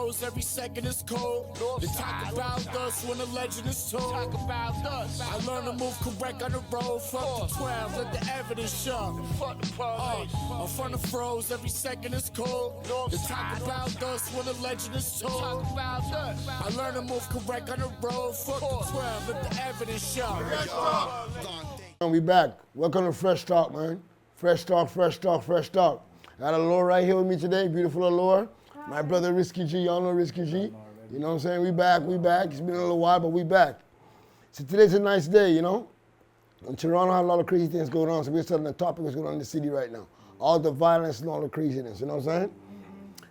froze, every second is cold. They talk about us when the legend is told. Talk about us. I learned to move correct on the road. Fuck the 12, let the evidence show. Fuck the I'm from the froze, every second is cold. They talk about us when the legend is told. Talk about us. I learned to move correct on the road. Fuck the 12, let the evidence show. We back. Welcome to Fresh Talk, man. Fresh Talk, Fresh Talk, Fresh Talk. I got Allure right here with me today, beautiful Allure. My brother Risky G, y'all know Risky G. You know what I'm saying? We back. It's been a little while, but we back. So today's a nice day, you know? In Toronto, I have a lot of crazy things going on, so we're starting the topic what's going on in the city right now. All the violence and all the craziness, you know what I'm saying?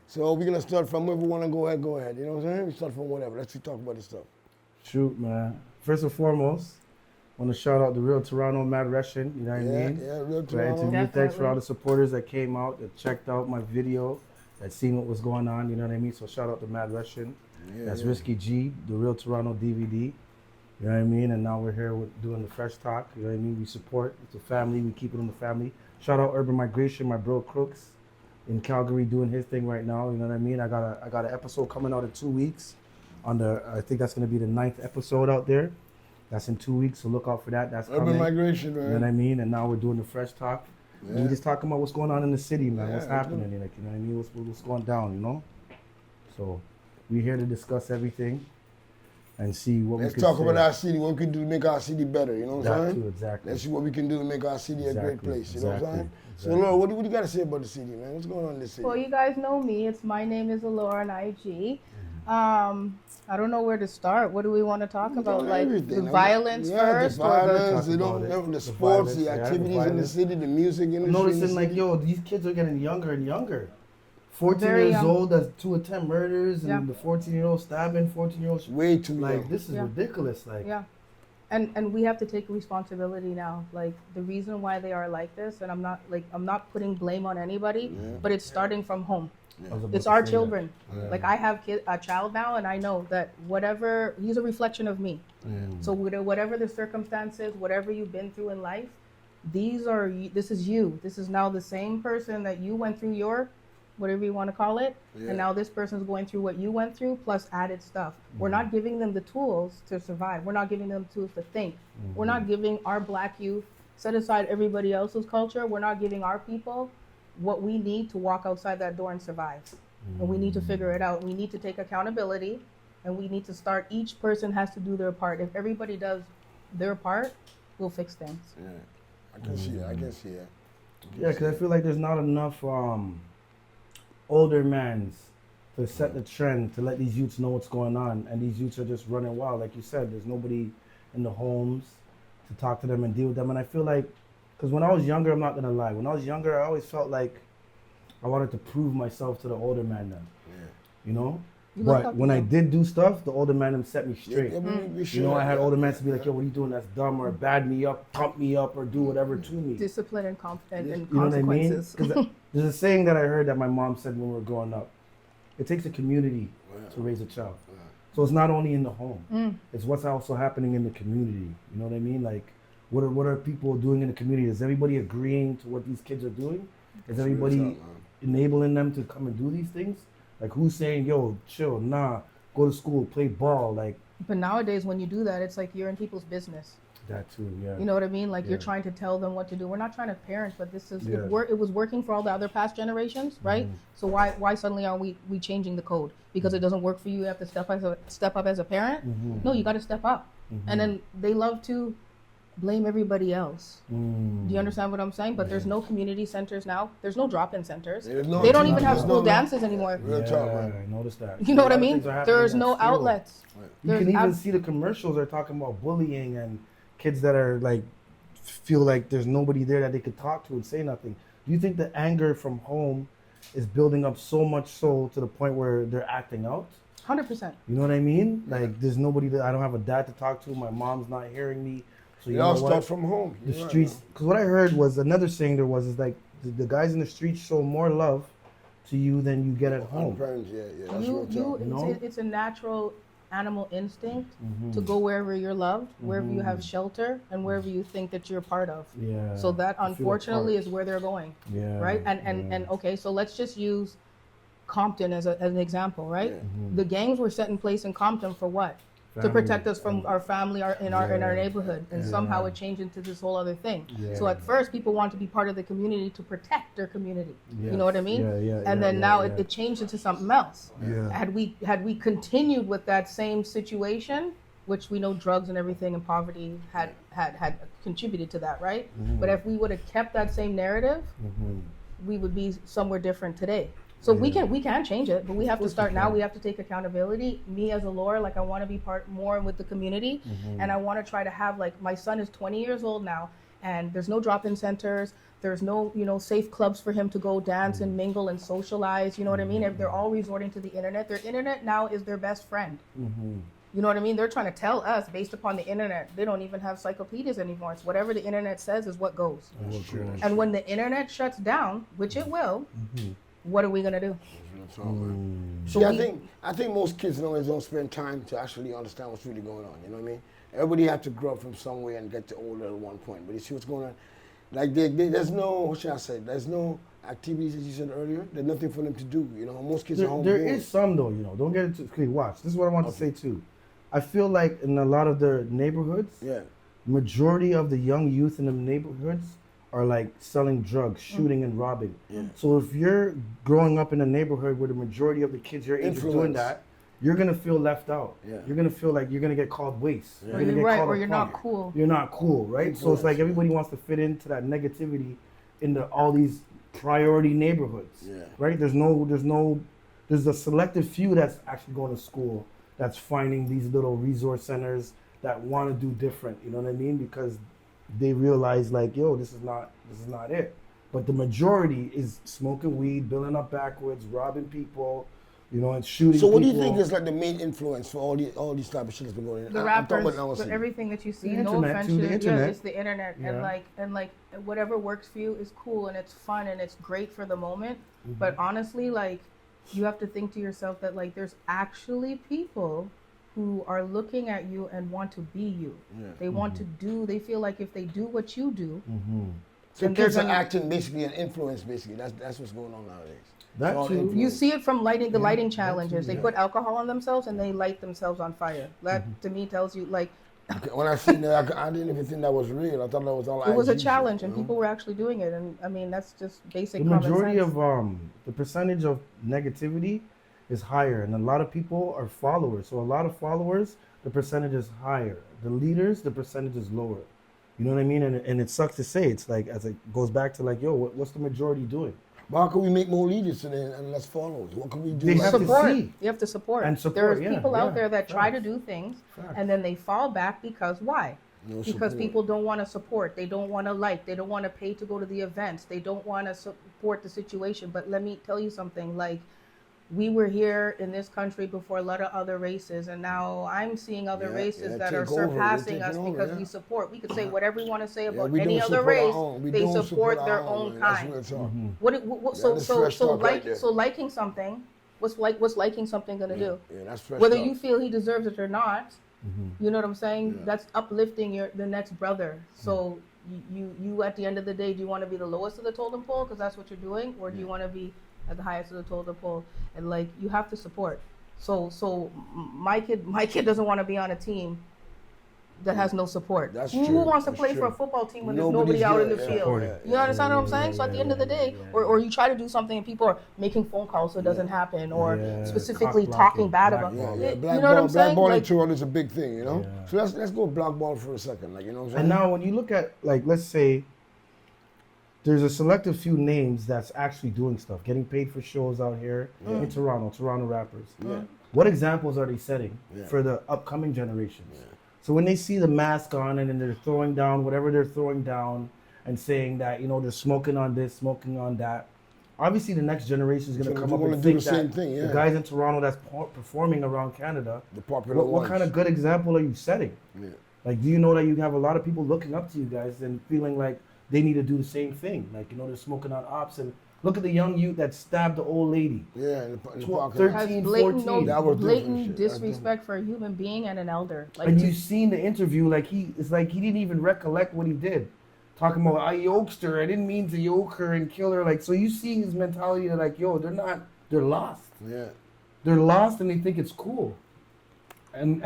So we're going to start from wherever we want to go ahead, you know what I'm saying? We start from whatever. Let's talk about this stuff. Shoot, man. First and foremost, I want to shout out the real Toronto Mad Russian, you know what I mean? Yeah, real Toronto. Thanks for all the supporters that came out, that checked out my video, that seen what was going on, you know what I mean? So shout out to Mad Russian. That's Risky G, the real Toronto DVD, you know what I mean? And now we're here doing the Fresh Talk, you know what I mean? We support, it's a family, we keep it in the family. Shout out Urban Migration, my bro Crooks in Calgary doing his thing right now, you know what I mean? I got an episode coming out in 2 weeks I think that's gonna be the 9th episode out there. That's in 2 weeks, so look out for that. That's Urban coming. Migration, man. You know what I mean? And now we're doing the Fresh Talk. Yeah. We're just talking about what's going on in the city, man. What's happening, like, you know what I mean? What's going down, you know? So we're here to discuss everything and see what we can Let's talk about our city, what we can do to make our city better, you know what I'm saying? Exactly. Let's see what we can do to make our city a great place, you know what I'm saying? So, Exactly. Laura, what do you got to say about the city, man? What's going on in this city? Well, you guys know me. My name is Allure on IG. I don't know where to start. What do we want to talk about? Like the violence first? The violence, the sports, the violence, activities in the city, the music industry. I'm noticing like, yo, these kids are getting younger and younger. 14 Very years young. old, that's 2 attempt murders, and the 14-year-old stabbing, 14-year-old. Way too like, young. this is ridiculous. Like, Yeah. And we have to take responsibility now. Like the reason why they are like this, and I'm not putting blame on anybody, but it's starting from home. It's our children. Like I have a child now, and I know that whatever, he's a reflection of me. So whatever the circumstances, whatever you've been through in life, this is you. This is now the same person that you went through your, whatever you want to call it, and now this person's going through what you went through plus added stuff. We're not giving them the tools to survive. We're not giving them the tools to think. We're not giving our black youth, set aside everybody else's culture, we're not giving our people what we need to walk outside that door and survive. And we need to figure it out. We need to take accountability, and we need to start, each person has to do their part. If everybody does their part, we'll fix things. Yeah, I can see that. Yeah, because I feel like there's not enough older mans to set the trend, to let these youths know what's going on. And these youths are just running wild. Like you said, there's nobody in the homes to talk to them and deal with them. And I feel like, because when I was younger, I'm not going to lie, when I was younger, I always felt like I wanted to prove myself to the older man then. You know? But when I did do stuff, the older man them set me straight. You know, I had older men to be like, yo, what are you doing that's dumb, or bad me up, pump me up, or do whatever to me. Discipline and consequences. You know what I mean? Because there's a saying that I heard that my mom said when we were growing up. It takes a community to raise a child. So it's not only in the home. It's what's also happening in the community. You know what I mean? Like, what are people doing in the community? Is everybody agreeing to what these kids are doing? Is everybody enabling them to come and do these things? Like, who's saying, yo, chill, nah, go to school, play ball, like. But nowadays, when you do that, it's like you're in people's business. That too, yeah. You know what I mean? Like you're trying to tell them what to do. We're not trying to parent, but this is it was working for all the other past generations, right? So why suddenly are we changing the code? Because it doesn't work for you. You have to step up as a parent. No, you got to step up. And then they love to blame everybody else. Do you understand what I'm saying? But there's no community centers now. There's no drop-in centers. They don't even have school dances anymore. I noticed that. You know what I mean? There's no outlets. You can even see the commercials are talking about bullying and kids that are like, feel like there's nobody there that they could talk to and say nothing. Do you think the anger from home is building up so much so to the point where they're acting out? 100%. You know what I mean? Like there's nobody that, I don't have a dad to talk to. My mom's not hearing me. So it all starts from home. The streets, because what I heard was another saying there was is like the guys in the streets show more love to you than you get at home. It's a natural animal instinct to go wherever you're loved, wherever you have shelter, and wherever you think that you're part of. Yeah. So that unfortunately is where they're going. Yeah. Right. And okay, so let's just use Compton as an example, right? The gangs were set in place in Compton for what? To Family. protect us from our family, in our neighborhood, and somehow it changed into this whole other thing. So at first, people want to be part of the community to protect their community. You know what I mean? And then now it changed into something else. Had we continued with that same situation, which we know drugs and everything and poverty had contributed to that, right? But if we would have kept that same narrative, we would be somewhere different today. So we can change it, but we have to start now. We have to take accountability. Me as a lawyer, like I want to be part more with the community, and I want to try to have, like, my son is 20 years old now, and there's no drop-in centers. There's no, safe clubs for him to go dance and mingle and socialize. You know what I mean? They're all resorting to the internet. Their internet now is their best friend. You know what I mean? They're trying to tell us based upon the internet. They don't even have encyclopedias anymore. It's whatever the internet says is what goes. And when the internet shuts down, which it will, what are we gonna do? So I think most kids nowadays don't spend time to actually understand what's really going on. You know what I mean? Everybody have to grow up from somewhere and get to older at one point. But you see what's going on? Like there's no, what should I say? There's no activities, as you said earlier. There's nothing for them to do. Most kids are home. There is some though. Don't get into. Okay, watch. This is what I want to say too. I feel like in a lot of the neighborhoods, majority of the young youth in the neighborhoods are like selling drugs, shooting and robbing. So if you're growing up in a neighborhood where the majority of the kids your age are doing that, you're gonna feel left out. You're gonna feel like you're gonna get called waste. Or you're not cool. You're not cool, right? So it's like everybody wants to fit into that negativity into all these priority neighborhoods, right? There's a selective few that's actually going to school, that's finding these little resource centers that want to do different. You know what I mean? Because they realize, like, yo, this is not it. But the majority is smoking weed, building up backwards, robbing people, and shooting people. So what do you think is like the main influence for all these type of shit that's been going on? The rappers, but everything that you see, no offense to it's the internet. And like whatever works for you is cool and it's fun and it's great for the moment. But honestly, like, you have to think to yourself that, like, there's actually people who are looking at you and want to be you. They want to do, they feel like if they do what you do, so kids are acting basically an influence, basically. That's what's going on nowadays. That too. You see it from the lighting challenges. They put alcohol on themselves and they light themselves on fire. That to me tells you, like, when I seen that, I didn't even think that was real. I thought that was all. It was a challenge, and people were actually doing it. And I mean, that's just basic common sense. The majority of the percentage of negativity is higher, and a lot of people are followers. So a lot of followers, the percentage is higher. The leaders, the percentage is lower. You know what I mean? And it sucks to say. It's like, as it goes back to, like, yo, what's the majority doing? But how can we make more leaders and less followers? What can we do? They have support. to see. You have to support. And support, There's people out there that try to do things, and then they fall back because why? Because people don't want to support. They don't want to like. They don't want to pay to go to the events. They don't want to support the situation. But let me tell you something. Like, we were here in this country before a lot of other races, and now I'm seeing other races that are surpassing us because we support. We could say whatever we want to say about any other race. They support their own kind. So liking something, what's liking something gonna do? Whether you feel he deserves it or not, you know what I'm saying? That's uplifting the next brother. So you at the end of the day, do you want to be the lowest of the totem pole because that's what you're doing, or do you want to be at the highest of the totem pole? And, like, you have to support. So my kid doesn't want to be on a team that has no support. Who wants to play for a football team when there's nobody out in the field? You understand what I'm saying? So at the end of the day, or you try to do something and people are making phone calls so it doesn't happen, or specifically talking bad about it. You know what I'm saying? Blackballing to is a big thing, So let's go blackball for a second, like, you know what I'm saying? And now when you look at, like, let's say there's a selective few names that's actually doing stuff, getting paid for shows out here in Toronto rappers. What examples are they setting for the upcoming generations? So when they see the mask on and then they're throwing down whatever they're throwing down and saying that, they're smoking on this, smoking on that, obviously the next generation is going to come up and think that the guys in Toronto that's performing around Canada, what kind of good example are you setting? Like, do you know that you have a lot of people looking up to you guys and feeling like they need to do the same thing? Like, they're smoking on ops, and look at the young youth that stabbed the old lady. In the 13, 14. That was blatant disrespect for a human being and an elder. Like, and you've seen the interview, like, it's like he didn't even recollect what he did. Talking about, I yoked her, I didn't mean to yoke her and kill her. Like, so you see his mentality that, like, yo, they're not they're lost. Yeah. They're lost and they think it's cool. And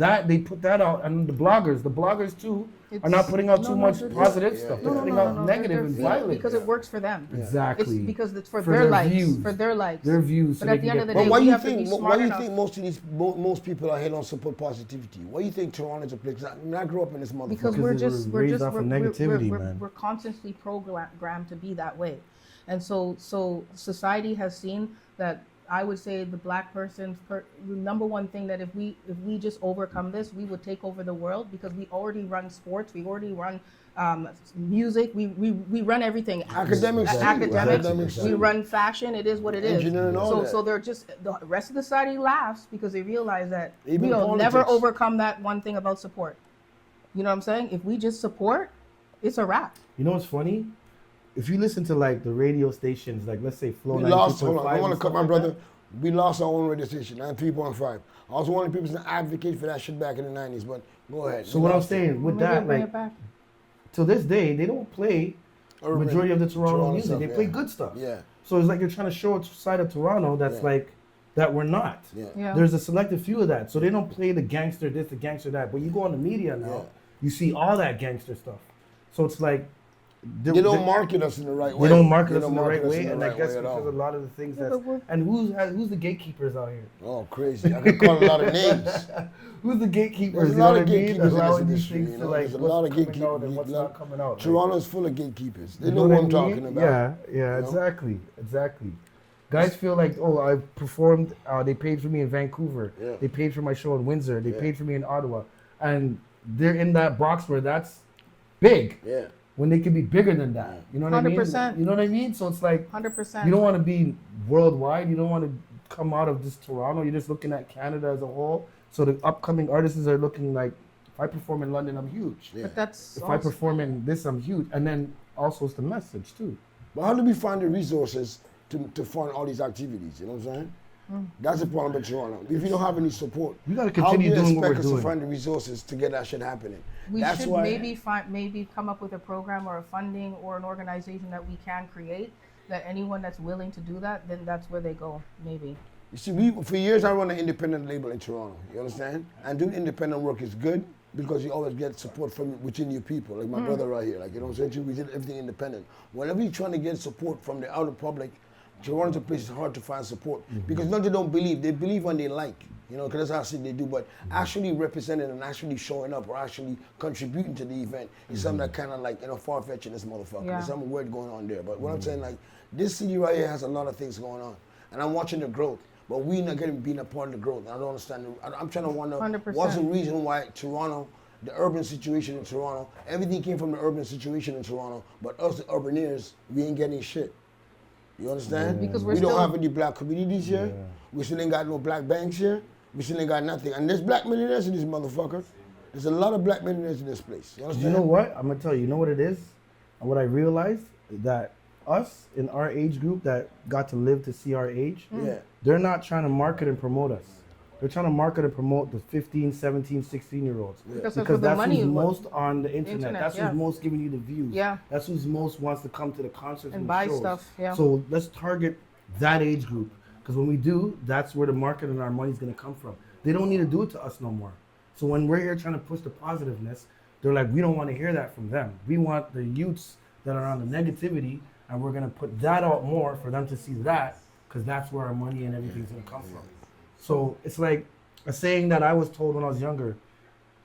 that they put that out, and the bloggers too are not putting out too much positive stuff. They're putting out negative and violent. Because it works for them. Exactly. It's because it's for their likes. Views. For their likes. Their views. But at the end of the But day, why we you have to be think? smart Why do you enough. think most people are here don't support positivity? Why do you think Toronto's a place? I mean, I grew up in this motherfucker. Because Because we're raised off of negativity, man. we're constantly programmed to be that way, and so society has seen that. I would say the black person's number one thing that if we just overcome this, we would take over the world, because we already run sports, we already run music, we run everything. Academics, we run fashion. It is what it is. Engineering, all that. So they're just, the rest of the society laughs because they realize that Even we'll politics. never overcome that one thing about support. You know what I'm saying? If we just support, it's a wrap. You know what's funny? If you listen to like the radio stations, like let's say Flow We 92.5. lost. Hold on, I want to cut my like brother. that. We lost our own radio station, 93.5. I was one of the people to advocate for that shit back in the 90s, but go ahead. So what I'm saying with Maybe I'll that, bring like it back. to this day, they don't play Urban, majority of the Toronto music. stuff, They yeah. play good stuff. Yeah, So it's like you're trying to show a side of Toronto that's Yeah. like that we're not. yeah. Yeah. There's a selective few of that. So they don't play the gangster this, the gangster that. But you go on the media now, Yeah. you see all that gangster stuff. So it's like They don't market us in the right way. They don't market They us in the right us way, in and the I right guess way at all. because a lot of the things Yeah, that but we're- and who's the gatekeepers out here? Oh, crazy. I could call a lot of names. Who's the gatekeepers? There's a You know lot what of I mean? gatekeepers in Allowing this these industry, things you to know? like There's a what's lot of coming out gatekeepers. and what's not coming out. right? Toronto's full of gatekeepers. They You know what what I I'm talking mean? about. Yeah, know? exactly. Guys feel like, oh, I performed. They paid for me in Vancouver. Yeah. They paid for my show in Windsor. They Yeah. paid for me in Ottawa, and they're in that box where that's big. Yeah. When they could be bigger than that. You know what I mean? 100%. You know what I mean? So it's like 100%. you don't want to be worldwide. You don't want to come out of just Toronto. You're just looking at Canada as a whole. So the upcoming artists are looking like, if I perform in London, I'm huge. Yeah. But that's If I also- perform in this, I'm huge. And then also it's the message too. But how do we find the resources to fund all these activities? You know what I'm saying? That's the problem with Toronto. If you don't have any support, We gotta how continue do you doing what expect we're us to doing. find the resources to get that shit happening? We That's should why maybe come up with a program or a funding or an organization that we can create, that anyone that's willing to do that, then that's where they go, maybe. You see, for years I run an independent label in Toronto. You understand? And doing independent work is good because you always get support from within your people. Like my brother right here. Like, you know what I'm saying? We did everything independent. Whenever you're trying to get support from the outer public, Toronto's a place it's hard to find support because not they don't believe. They believe when they like. You know, because that's how they do. But actually representing and actually showing up or actually contributing to the event is something that kind of like, you know, far-fetched in this motherfucker. Yeah. There's something weird going on there. But what I'm saying, like, this city right here has a lot of things going on. And I'm watching the growth. But we not getting being a part of the growth. I don't understand. I'm trying to wonder 100%. what's the reason why Toronto, the urban situation in Toronto, everything came from the urban situation in Toronto, but us, the urbaneers, we ain't getting shit. You understand? Because we're we don't still- have any black communities here. We still ain't got no black banks here. We still ain't got nothing. And there's black millionaires in this motherfucker. There's a lot of black millionaires in this place. You understand? You know what? I'm gonna tell you. You know what it is, and what I realized that us in our age group that got to live to see our age, Yeah. they're not trying to market and promote us. They're trying to market and promote the 15, 17, 16-year-olds. Because that's Because where the that's money who's is. most on the internet. That's yeah. who's most giving you the views. Yeah. That's who's most wants to come to the concerts And the buy shows. stuff, yeah. So let's target that age group. Because when we do, that's where the market and our money's gonna come from. They don't need to do it to us no more. So when we're here trying to push the positiveness, they're like, we don't want to hear that from them. We want the youths that are on the negativity, and we're gonna put that out more for them to see that, because that's where our money and everything's gonna come from. So it's like a saying that I was told when I was younger: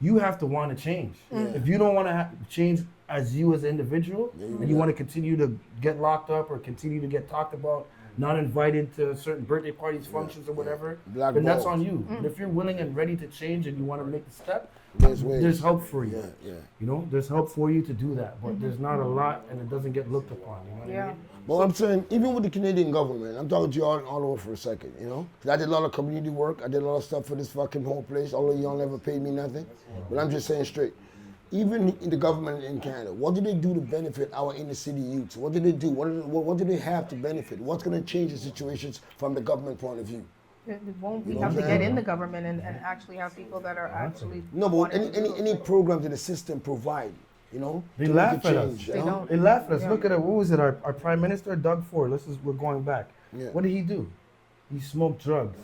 you have to want to change. If you don't want to change as you as an individual, and you want to continue to get locked up or continue to get talked about, not invited to certain birthday parties, functions, or whatever, Black then that's balls. on you. And if you're willing and ready to change and you want to make the step, There's ways. there's help for you. Yeah. You know, there's help for you to do that, but there's not a lot, and it doesn't get looked upon. You know what I Yeah. mean? Well, I'm saying, even with the Canadian government, I'm talking to you all over for a second, you know? 'Cause I did a lot of community work. I did a lot of stuff for this fucking whole place, although y'all never paid me nothing. But I'm just saying straight. Even in the government in Canada, what do they do to benefit our inner city youths? What do they do? What do they have to benefit? What's going to change the situations from the government point of view? It won't, we know have what to I'm get saying? in the government and actually have people that are actually. No, but wanting to do any it. programs that the system provide, you know? They to make laugh a at change, us. you They know? don't. They laugh at us. Yeah. Look at it. What was it? Our Prime Minister, Doug Ford. We're going back. Yeah. What did he do? you smoke drugs.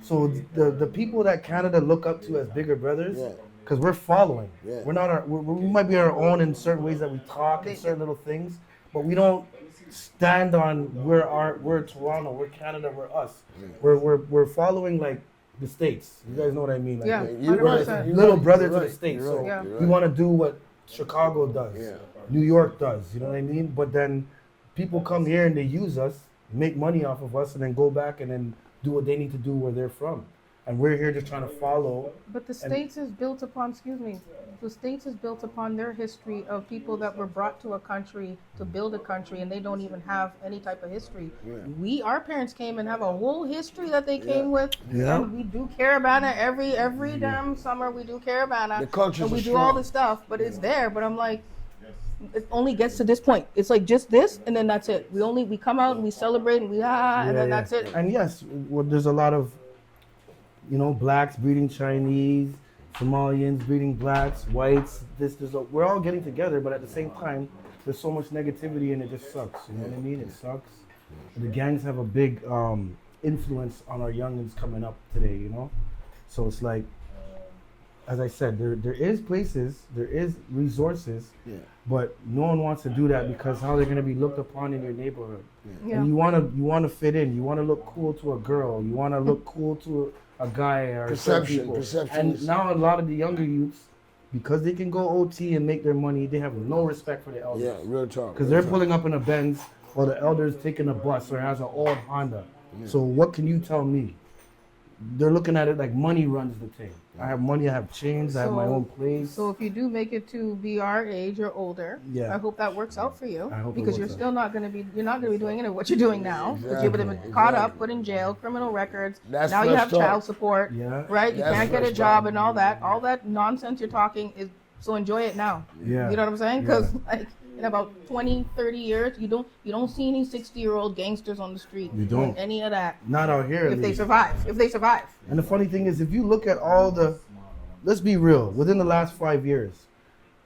So the people that Canada look up to as bigger brothers, because we're following. We're not we might be our own in certain ways that we talk and certain little things, but we don't stand on we're Toronto, we're Canada, we're us. We're following like the States. You guys know what I mean? Like, Yeah, You're right. 100%. You're little right. brother You're to the right. States. You're So right. You're we right. want to do what Chicago does, New York does. You know what I mean? But then people come here and they use us, make money off of us, and then go back and then do what they need to do where they're from. And we're here just trying to follow. But the States is built upon, the States is built upon their history of people that were brought to a country to build a country, and they don't even have any type of history. Our parents came and have a whole history that they came with. Yeah. And we do Caravana every damn summer. We do Caravana. The cultures and we are do all strong. this stuff, but it's there. But I'm like, it only gets to this point. It's like just this, and then that's it. We come out and we celebrate and we and then that's it. And yes, well, there's a lot of, blacks breeding Chinese, Somalians breeding blacks, whites. We're all getting together, but at the same time, there's so much negativity and it just sucks. You know what I mean? It sucks. The gangs have a big influence on our youngins coming up today. So it's like, as I said, there is places, there is resources, but no one wants to do that because how they're gonna be looked upon in your neighborhood. Yeah. And you wanna fit in. You wanna look cool to a girl. You wanna look cool to a guy or certain people. Perception. And now a lot of the younger youths, because they can go OT and make their money, they have no respect for the elders. Yeah, real talk. Because they're pulling up in a Benz while the elder's taking a bus or has an old Honda. So what can you tell me? They're looking at it like money runs the thing. I have money, I have chains, I have my own place. So if you do make it to be our age or older, I hope that works out for you. I hope it because you're works still not going to be, doing any of what you're doing now. Because you've been caught up, put in jail, criminal records. That's now you have messed up. child support, Yeah. right? You That's can't get a messed job up. and all that. All that nonsense you're talking is, so enjoy it now. Yeah. You know what I'm saying? Because like in about 20, 30 years, you don't see any 60-year-old gangsters on the street You doing don't. any of that. Not out here. at If they least. survive. And the funny thing is, if you look at let's be real, within the last 5 years,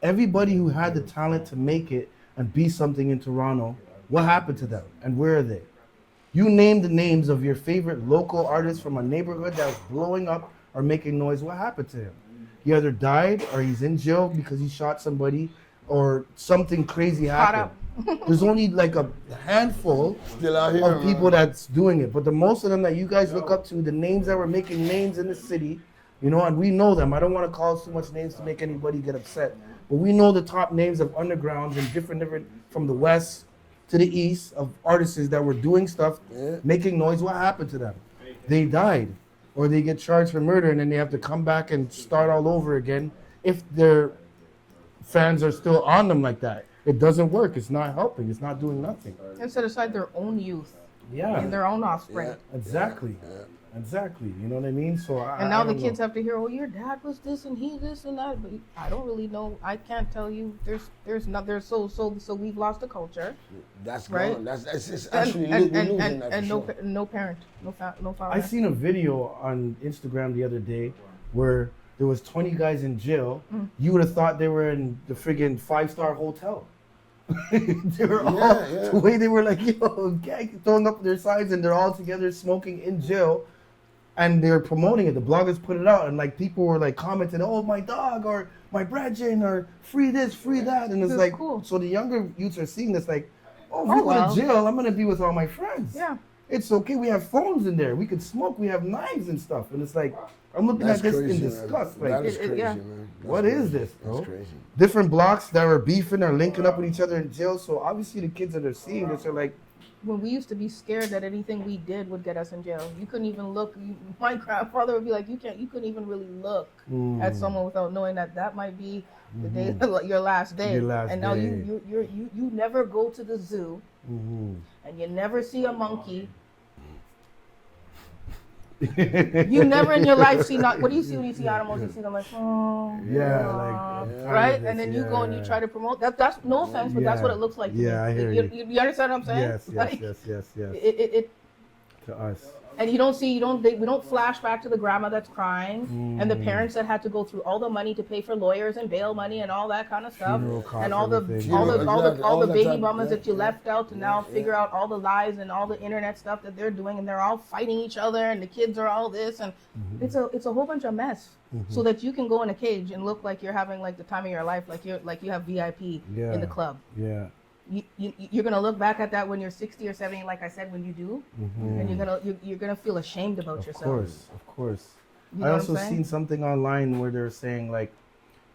everybody who had the talent to make it and be something in Toronto, what happened to them? And where are they? You name the names of your favorite local artists from a neighborhood that was blowing up or making noise. What happened to him? He either died or he's in jail because he shot somebody or something crazy happened. There's only like a handful Still out here, of people man. that's doing it. But the most of them that you guys look up to, the names that were making names in the city, and we know them. I don't want to call too much names to make anybody get upset. But we know the top names of undergrounds and different from the west to the east of artists that were doing stuff, making noise. What happened to them? They died. Or they get charged for murder and then they have to come back and start all over again if their fans are still on them like that. It doesn't work. It's not helping. It's not doing nothing. And set aside their own youth Yeah. and their own offspring. Exactly. Exactly. You know what I mean? So And now the kids have to hear, oh, your dad was this and he this and that. But I don't really know. I can't tell you. So we've lost the culture. That's right. gone. It's And, actually and, we're and, losing and, that and for no, sure. no parent, no father. I seen a video on Instagram the other day where there was 20 guys in jail. You would have thought they were in the friggin' 5-star hotel. They were all the way they were like, gang throwing up their signs and they're all together smoking in jail. And they're promoting it. The bloggers put it out, and like people were like commenting, "Oh, my dog," or "My brethren," or "Free this, free that," and it's That's like, cool. so the younger youths are seeing this like, "Oh, if we go wow. to jail, I'm gonna be with all my friends. Yeah. It's okay. We have phones in there. We could smoke. We have knives and stuff." And it's like, I'm looking That's at this crazy, in man. disgust. That Like, is crazy, yeah. man. what is this, bro? That's crazy. Different blocks that were beefing are linking up with each other in jail. So obviously the kids that are seeing this are like, When we used to be scared that anything we did would get us in jail, you couldn't even look. My grandfather would be like, you couldn't even really look at someone without knowing that might be the day, your last day. Your last and now day. you never go to the zoo, and you never see a monkey. You never in your life see what do you see when you see animals? You see them like, oh, right? And then you go and you try to promote that. That's no offense, but that's what it looks like. To me. I hear you. You understand what I'm saying? Yes, Like, yes. It To us. And we don't flash back to the grandma that's crying and the parents that had to go through all the money to pay for lawyers and bail money and all that kind of stuff, Funeral costs, and all the everything. all the baby time, mamas yeah, that you left out to now figure out all the lies and all the internet stuff that they're doing, and they're all fighting each other, and the kids are all this, and it's a whole bunch of mess. So that you can go in a cage and look like you're having like the time of your life, like you have VIP in the club. Yeah. You're gonna look back at that when you're 60 or 70, like I said, when you do, and you're gonna feel ashamed about yourself. Of course. You know I what also I'm saying? seen something online where they're saying like,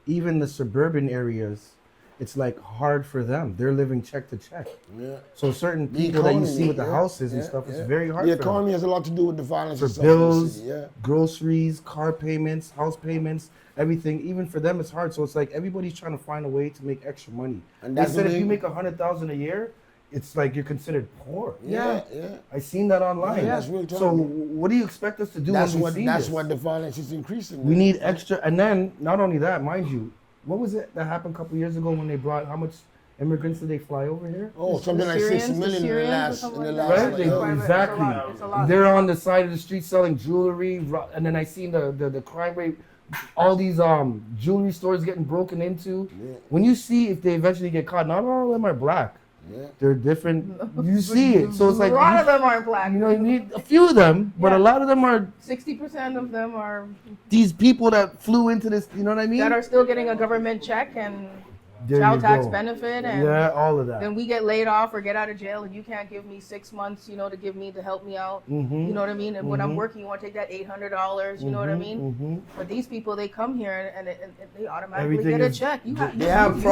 even the suburban areas, it's like hard for them. They're living check to check. Yeah. So certain The people that you economy, see with the yeah, houses and yeah, stuff, yeah. it's very hard The for them. economy has a lot to do with the violence For and stuff in the bills, city, yeah. groceries, car payments, house payments, everything. Even for them, it's hard. So it's like everybody's trying to find a way to make extra money. And They that's said the if you thing. make $100,000 a year, it's like you're considered poor. Yeah. I seen that online. Yeah, that's real So time. what do you expect us to do That's when we what see that's this? what the violence is increasing. We man. need extra, and then not only that, mind you, what was it that happened a couple years ago when they brought how much immigrants did they fly over here? Oh, something like 6 Syrians, million in the Syrians or last something in the like last that. Right? like, They- It's quite a- exactly. it's a lot. They're on the side of the street selling jewelry, and then I seen the crime rate, all these jewelry stores getting broken into. Yeah. When you see if they eventually get caught, not all of them are black. Yeah. They're different. You see it, so it's like a lot of you, them aren't black. you know, you need a few of them, but Yeah. a lot of them are 60% of them are these people that flew into this. You know what I mean? that are still getting a government check and There child you tax go. benefit, and Yeah, all of that. then we get laid off or get out of jail, and you can't give me 6 months, to help me out. Mhm. You know what I mean? And when I'm working, you want to take that $800. You know what I mean? Mhm. But these people, they come here and they automatically Everything get a is- check. You They have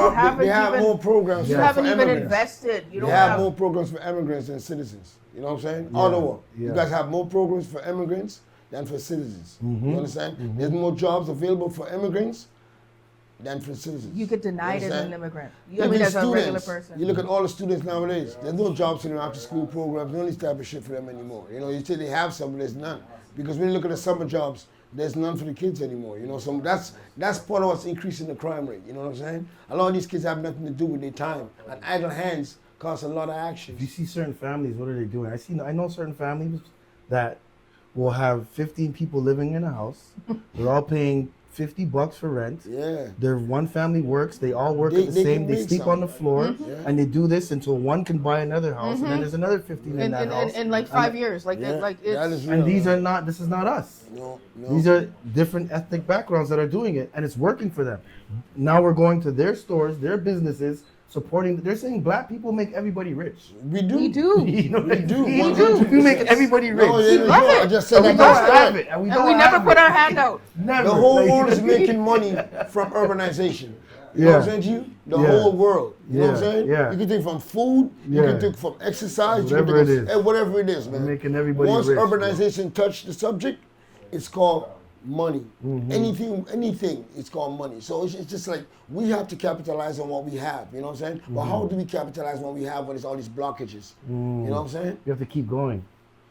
more programs You for haven't even immigrants. invested. You They don't have have. more programs for immigrants than citizens. You know what I'm saying? Yeah, Ottawa. You yeah. guys have more programs for immigrants than for citizens. Mm-hmm. You understand? There's more jobs available for immigrants than for citizens. You get denied You as an understand? immigrant. Even As a regular students, person. You look at all the students nowadays. There's no jobs in the after school programs, none of these type of shit for them anymore. You say they have some, but there's none. Because when you look at the summer jobs, there's none for the kids anymore. So that's part of what's increasing the crime rate. You know what I'm saying? A lot of these kids have nothing to do with their time, and idle hands cause a lot of action. If you see certain families, what are they doing? I know certain families that will have 15 people living in a house. They're all paying $50 for rent. Yeah. Their one family works. They all work They- at the they same. can They make sleep on the something. floor, and they do this until one can buy another house, and then there's another 15 in that house. in like 5 years, like Yeah, that, like that it's is real. And these are not. This is not us. No. These are different ethnic backgrounds that are doing it, and it's working for them. Now we're going to their stores, their businesses, supporting. They're saying black people make everybody rich. We do. we do. You know, We do. We 100%. We make everybody rich. No, yeah, love no, it. I just said And we that don't last have night. it, and we And don't we never have put it. our hand out. Never. The whole Like, world is making money from urbanization. You know what I'm saying to you? The Yeah. whole world. You know what I'm Yeah, saying? yeah. You can take from food, you Yeah. can take from exercise, Whatever you can it take is. whatever it is, man. making everybody Once rich, bro. urbanization touched the subject, it's called money. Mm-hmm. Anything, it's called money. So it's just like we have to capitalize on what we have. You know what I'm saying? But how Mm-hmm. do we capitalize on what we have when it's all these blockages? You know what I'm saying? You have to keep going.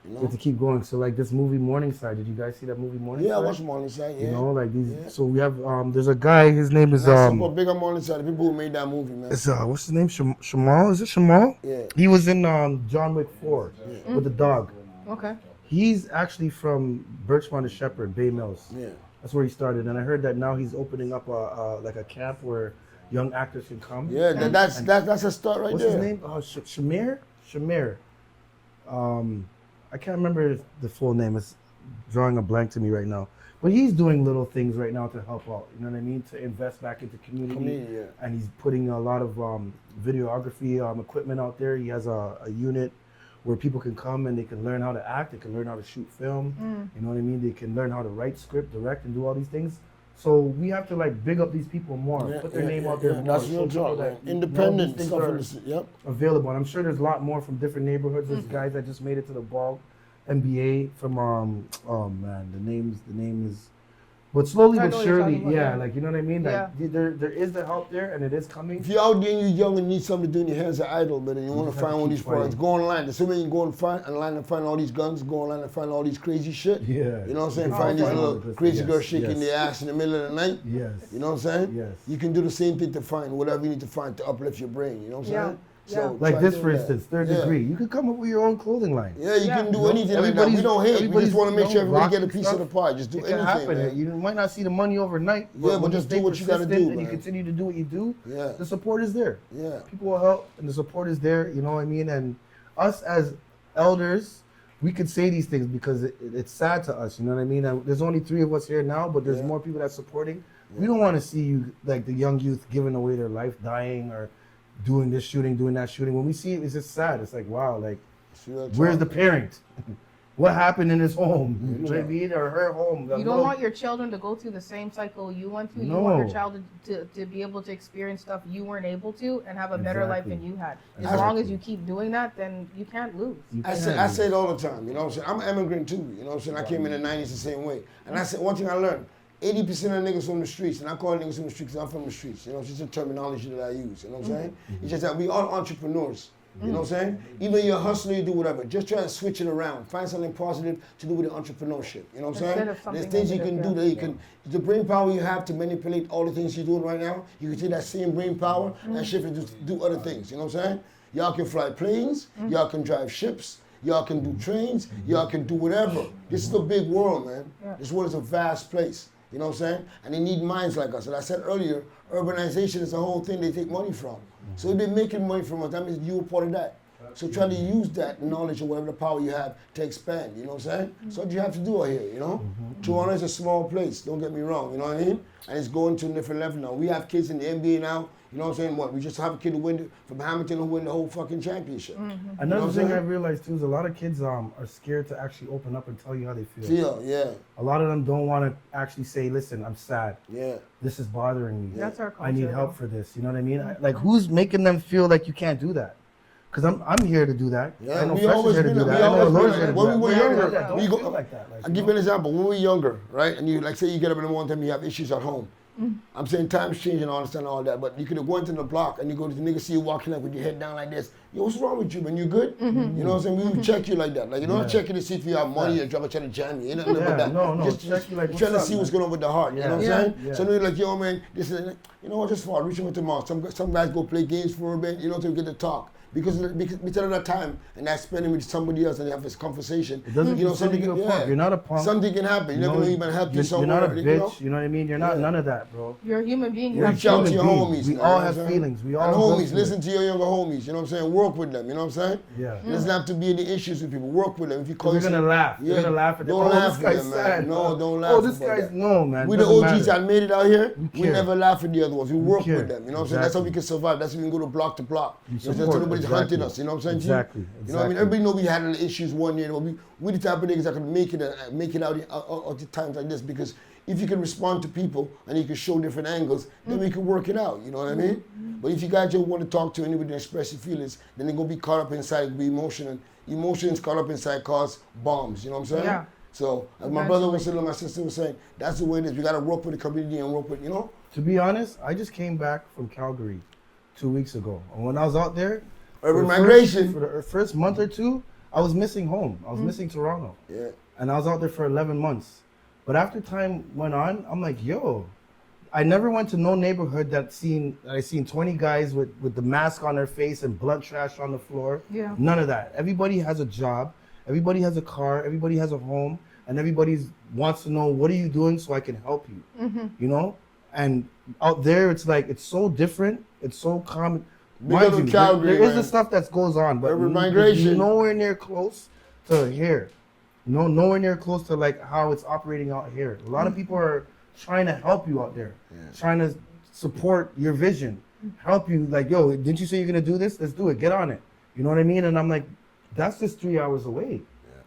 You You know? have to keep going. So like this movie Morningside, did you guys see that movie Morningside? Yeah, I watch Morningside. Yeah. You know, like these. Yeah. So we have there's a guy. His name is I support bigger Morningside. The people who made that movie, man. It's what's his name? Shamal? Is it Shamal? Yeah. He was in John Wick 4 with the dog. Okay. He's actually from Birchmont and Shepherd, Bay Mills. Yeah. That's where he started, and I heard that now he's opening up a camp where young actors can come. Yeah, that's a start right What's there. his name? Shamir. Shamir. I can't remember the full name. It's drawing a blank to me right now. But he's doing little things right now to help out. You know what I mean? To invest back into community. Yeah. And he's putting a lot of videography equipment out there. He has a unit where people can come and they can learn how to act. They can learn how to shoot film. You know what I mean? They can learn how to write script, direct, and do all these things. So we have to like big up these people more, Yeah, put their yeah, name yeah, out there yeah. more. That's real show people talk, that, man. you know, Independent these stuff. things In are the, yep. available, and I'm sure there's a lot more from different neighborhoods. There's guys that just made it to the ball NBA from oh man, the name is, but slowly I but know what you're surely, talking about, yeah, yeah. like you know what I mean. Like Yeah. there is the help there, and it is coming. If you're out there and you're young and need something to do and your hands are idle, but you want to just have find to one of keep these products, fighting. go online. The same way you go online and find all these guns, go online and find all these crazy shit. Yeah. You know what I'm saying? Oh, Find these okay. little Yes, crazy girls yes. shaking their ass in the middle of the night. Yes. You know what I'm saying? Yes. You can do the same thing to find whatever you need to find to uplift your brain. You know what I'm Yeah. saying? So Like try this, doing for that. instance, third Yeah. degree. You could come up with your own clothing line. Yeah, you can do You know, anything like that. We don't hate. We everybody's, just want to make sure everybody rock get a piece of the stuff. pie. Just do It can anything, happen. man. You might not see the money overnight, Yeah, but when just you do what you gotta persistent do, and you man. continue to do what you do, Yeah. the support is there. Yeah. People will help, and the support is there. You know what I mean? And us as elders, we could say these things because it's sad to us. You know what I mean? And there's only 3 of us here now, but there's more people that's supporting. We don't want to see you, like the young youth, giving away their life, dying, or doing this shooting, doing that shooting. When we see it, it's just sad. It's like, wow, like, where's the parent? What happened in his home? You know what I mean? Or her home? You don't want your children to go through the same cycle you went through. You want your child to be able to experience stuff you weren't able to and have a better life than you had. As long as you keep doing that, then you can't lose. I say it all the time, you know what I'm saying? I'm an immigrant too, you know what I'm saying? I came in the 90s the same way. And I said, one thing I learned, 80% of niggas from the streets, and I call niggas from the streets because I'm from the streets, you know, it's just a terminology that I use, you know what I'm saying? It's just that we all entrepreneurs, you know what I'm saying? Even you're a hustler, you do whatever. Just try to switch it around. Find something positive to do with the entrepreneurship, you know what I'm saying? There's things you can do that you can, the brain power you have to manipulate all the things you're doing right now, you can take that same brain power and shift it to do other things, you know what I'm saying? Y'all can fly planes, y'all can drive ships, y'all can do trains, y'all can do whatever. This is a big world, man. This world is a vast place. You know what I'm saying? And they need minds like us. And I said earlier, urbanization is a whole thing they take money from. So if they're making money from us, that means you're part of that. So try to use that knowledge or whatever the power you have to expand, you know what I'm saying? So what you have to do out here, you know? Toronto is a small place, don't get me wrong, you know what I mean? And it's going to a different level now. We have kids in the NBA now, you know what I'm saying? What, we just have a kid who win from Hamilton who win the whole fucking championship. Another thing I realized too is a lot of kids are scared to actually open up and tell you how they feel. Yeah. A lot of them don't want to actually say, listen, I'm sad. Yeah. This is bothering me. That's our culture. I need help for this. You know what I mean? Like, who's making them feel like you can't do that? Because I'm here to do that. Yeah, I know we Fresh is always here to been do that. that. I know Allure's When here to do we that. were But younger, don't we feel go, like that. Like, I'll give you an example. When we were younger, right, and you, like, say you get up in the morning and you have issues at home. I'm saying times change and I understand all that, but you could have went to the block and you go to the nigga, see you walking up with your head down like this. Yo, what's wrong with you, man? You good? You know what I'm saying? We would check you like that. Like, you don't check you to see if you have money or drug trying to jam you. Ain't nothing about that. No, just check you like, trying to what's see up, what's man? going on with the heart. You know what I'm saying? Yeah. So they're like, yo, man, this is, you know what, just for reaching with the mouth. Some guys go play games for a bit, you know, to get to talk. Because of that time and that's spending with somebody else and they have this conversation. It doesn't something you a punk. You're not a punk. Something can happen. You're not going to even help you somewhere. You're not a bitch. You know? You know what I mean? You're not none of that, bro. You're a human being. You Reach out to your homies. We now, all you know have what I'm saying? feelings. We all and go homies, through listen to your younger homies. You know what I'm saying? Work with them. You know what I'm saying? Yeah. It doesn't have to be any issues with people. Work with them. If you call You're gonna laugh. You're gonna laugh at them. Don't laugh this at guy's them, sad. man. No, don't laugh. Oh, this about guy's that. no, man. We the Doesn't OGs matter. that made it out here. We care. never laugh at the other ones. We work care. with them. You know what I'm saying? That's how we can survive. That's how we can go to block to block. You know what I'm saying? support. So nobody's hunting us. You know what I'm saying? G? Exactly. You know what I mean? Everybody know we had issues one year. We the type of niggas that can make it out at times like this because if you can respond to people and you can show different angles, then we can work it out. You know what I mean? But if you guys just want to talk to anybody and express your feelings, then they're gonna be caught up inside, be emotional. Emotions caught up inside cause bombs. You know what I'm saying? Yeah. So as my brother was saying, my sister was saying, that's the way it is. We gotta work with the community and work with, you know. To be honest, I just came back from Calgary 2 weeks ago, and when I was out there, Urban migration. for the first month or two, I was missing home. I was missing Toronto. Yeah. And I was out there for 11 months. But after time went on, I'm like, yo, I never went to no neighborhood that I seen 20 guys with the mask on their face and blood trash on the floor. Yeah. None of that. Everybody has a job. Everybody has a car. Everybody has a home. And everybody wants to know, what are you doing so I can help you? You know? And out there, it's like, it's so different. It's so common. Mind you, Calgary, there is man. the stuff that goes on, but Urban migration. nowhere near close to here. Nowhere near close to like how it's operating out here. A lot of people are trying to help you out there, trying to support your vision, help you. Like, yo, didn't you say you're gonna do this? Let's do it. Get on it. You know what I mean? And I'm like, that's just 3 hours away.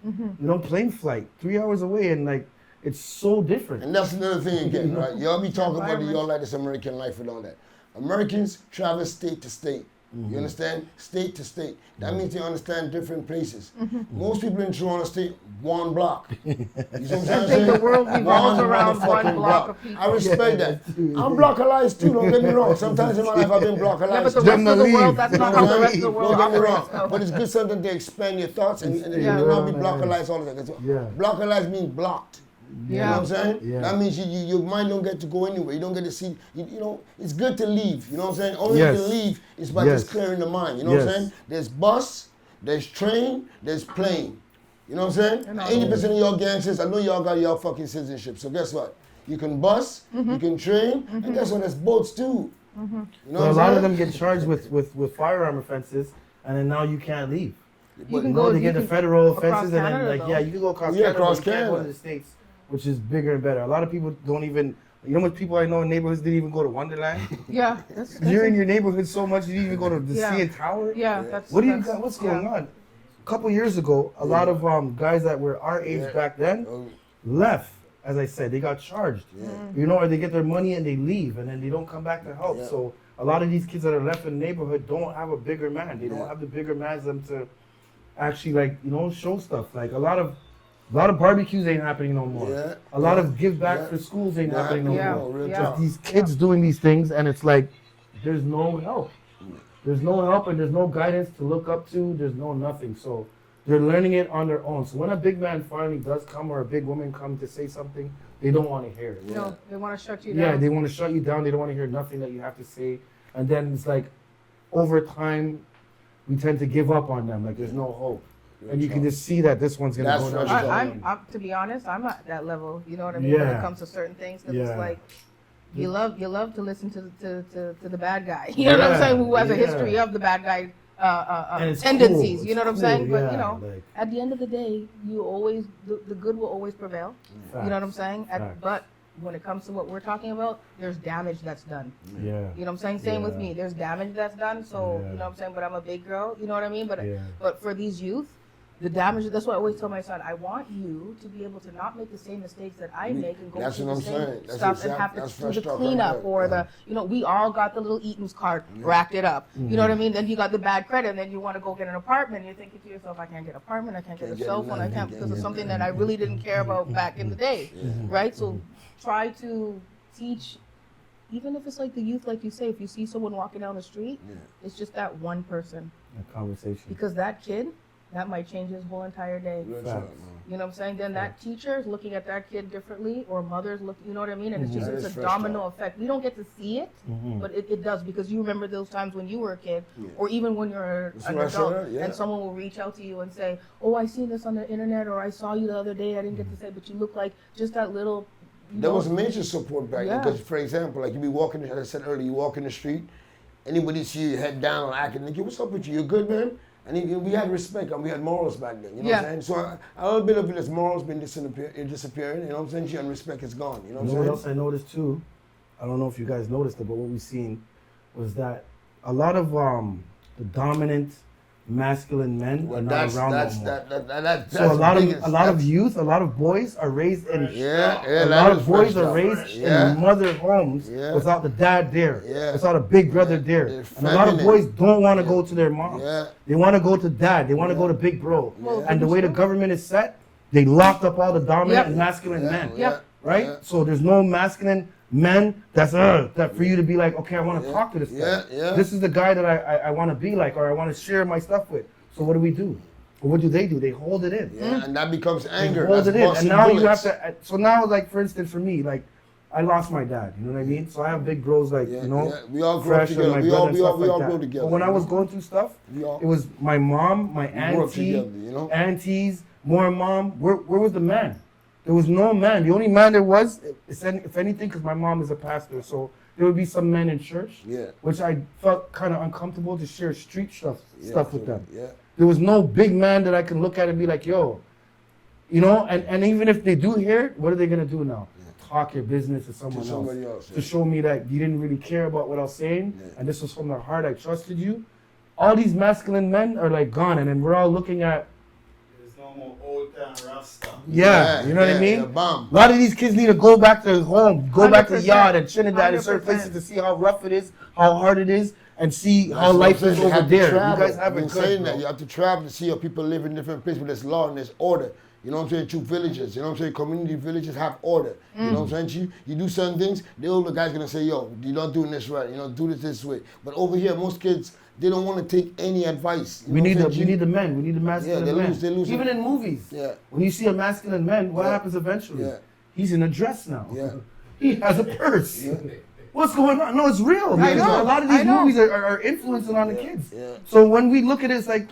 You know, plane flight, 3 hours away, and like, it's so different. And that's another thing again, right? Y'all be talking about y'all like this American life and all that. Americans travel state to state. You understand? State to state. That means they understand different places. Most people in Toronto stay one block. You see what I'm saying? I think the world revolves around one motherfucking block of people. I respect that. I'm blockalized too, don't get me wrong. Sometimes in my life I've been blockalized. Yeah, but the rest of the world, that's not how the rest of the world Don't get me operates. wrong. But it's good something to expand your thoughts and Yeah. not be blockalized all the time. Yeah. Blockalized means blocked. You know what I'm saying? Yeah. That means your mind don't get to go anywhere. You don't get to see, you know, it's good to leave. You know what I'm saying? Only you can leave is by just clearing the mind. You know what I'm saying? There's bus, there's train, there's plane. You know what I'm saying? 80% of y'all gangsters, I know y'all got y'all fucking citizenship. So guess what? You can bus, you can train, and guess what? There's boats too. You know so a lot of them get charged with firearm offenses, and then now you can't leave. You can go. They get the federal offenses, Canada, and then like though. you can go across Yeah, Canada, across but you can't go Canada. to the States, which is bigger and better. A lot of people don't even. You know, what people I know in neighborhoods didn't even go to Wonderland. Yeah, You're in your neighborhood so much you didn't even go to the CN Tower. Yeah, that's. What do you got? What's going on? A couple years ago, a lot of guys that were our age back then left. As I said, they got charged. You know, or they get their money and they leave, and then they don't come back to help. So a lot of these kids that are left in the neighborhood don't have a bigger man. They don't have the bigger man them to actually, like, you know, show stuff. Like a lot of barbecues ain't happening no more. A lot of give back for schools ain't happening no more. Just these kids doing these things, and it's like there's no help. There's no help, and there's no guidance to look up to. There's no nothing. So they're learning it on their own. So when a big man finally does come, or a big woman come to say something, they don't want to hear it. No, they want to shut you down. Yeah, they want to shut you down. They don't want to hear nothing that you have to say. And then it's like, over time, we tend to give up on them. Like there's no hope. And you can just see that this one's gonna go down. I'm to be honest, I'm at that level. You know what I mean? When it comes to certain things, because it's like you love to listen to the bad guy. You know what I'm saying? Who has a history of the bad guy tendencies. Cool. You know what I'm Cool. saying? Yeah, But you know, like, at the end of the day, you always the good will always prevail. facts. You know what I'm saying? Facts. But when it comes to what we're talking about, there's damage that's done. Yeah. You know what I'm saying? Same with Yeah. me. There's damage that's done. So Yeah. you know what I'm saying? But I'm a big girl. You know what I mean? But Yeah. but for these youth, the damage. That's what I always tell my son. I want you to be able to not make the same mistakes that I make and go That's through what the I'm same saying. That's stuff and have to that's do fresh the talk right cleanup there. or the we all got the little Eaton's card, racked it up. You know what I mean? Then you got the bad credit, and then you want to go get an apartment. You're thinking to yourself, I can't get an apartment, I can't get a cell phone, I can't because of something that I really didn't care about back in the day, right? So try to teach. Even if it's like the youth, like you say, if you see someone walking down the street, it's just that one person. A conversation. Because that kid, that might change his whole entire day. Facts. You know what I'm saying? Then that teacher is looking at that kid differently, or mothers look, you know what I mean? And it's just, That it's is a fresh domino talk. effect. We don't get to see it, but it does, because you remember those times when you were a kid, or even when you're an what I said, adult, and someone will reach out to you and say, oh, I seen this on the internet, or I saw you the other day, I didn't get to say, but you look like just that little, There was major support back then, because for example, like you be walking, as I said earlier, you walk in the street, anybody see you head down acting like, what's up with you? You good, man? And we had respect and we had morals back then, you know what I'm saying? So a little bit of it is morals been disappearing, you know what I'm saying? And respect is gone, you know what I'm You know saying? what else I noticed too? I don't know if you guys noticed it, but what we seen was that a lot of the dominant masculine men are not around no more. So a lot of youth, a lot of boys are raised in a lot of boys are raised in mother homes without the dad there, without a big brother there, and a lot of boys don't want to go to their moms. They want to go to dad. They want to go to big bro. And the way the government is set, they locked up all the dominant and masculine men. Right? So there's no masculine men that's that for you to be like, okay, I want to talk to this guy. This is the guy that I want to be like, or I want to share my stuff with. So what do we do? Or what do? They hold it in. And that becomes anger. They hold it in. And now you have bullets. to, so now like for instance for me, like I lost my dad, you know what I mean? So I have big bros like, you know, we all grow Fresh and together. my We brother all and stuff like grow that. together. But when I was going through stuff, it was my mom, my auntie, together, you know? aunties, more mom. Where was the man? There was no man. The only man there was, if anything, because my mom is a pastor, so there would be some men in church, which I felt kind of uncomfortable to share street stuff with them. There was no big man that I can look at and be like, yo, you know, and even if they do hear it, what are they going to do now? Talk your business to someone else to show me that you didn't really care about what I was saying, and this was from the heart, I trusted you. All these masculine men are like gone, and then we're all looking at, Old time Rasta. you know what I mean? A lot of these kids need to go back to home, go back to yard and Trinidad and certain 100%. places to see how rough it is, how hard it is, and see how life is over there. You guys have it saying good, that. bro. You have to travel to see how people live in different places, but there's law and there's order. You know what I'm saying? True villages. You know what I'm saying? Community villages have order. You know what I'm saying? You do certain things, the older guy's gonna say, yo, you're not doing this right. You know, do this way. But over here, most kids, they don't want to take any advice. We need the men. We need the masculine men. they lose Even in movies. When you see a masculine man, what happens eventually? He's in a dress now. Yeah. He has a purse. What's going on? No, it's real. I Because know, a lot of I these know. movies are influencing on the kids. Yeah. So when we look at it, it's like,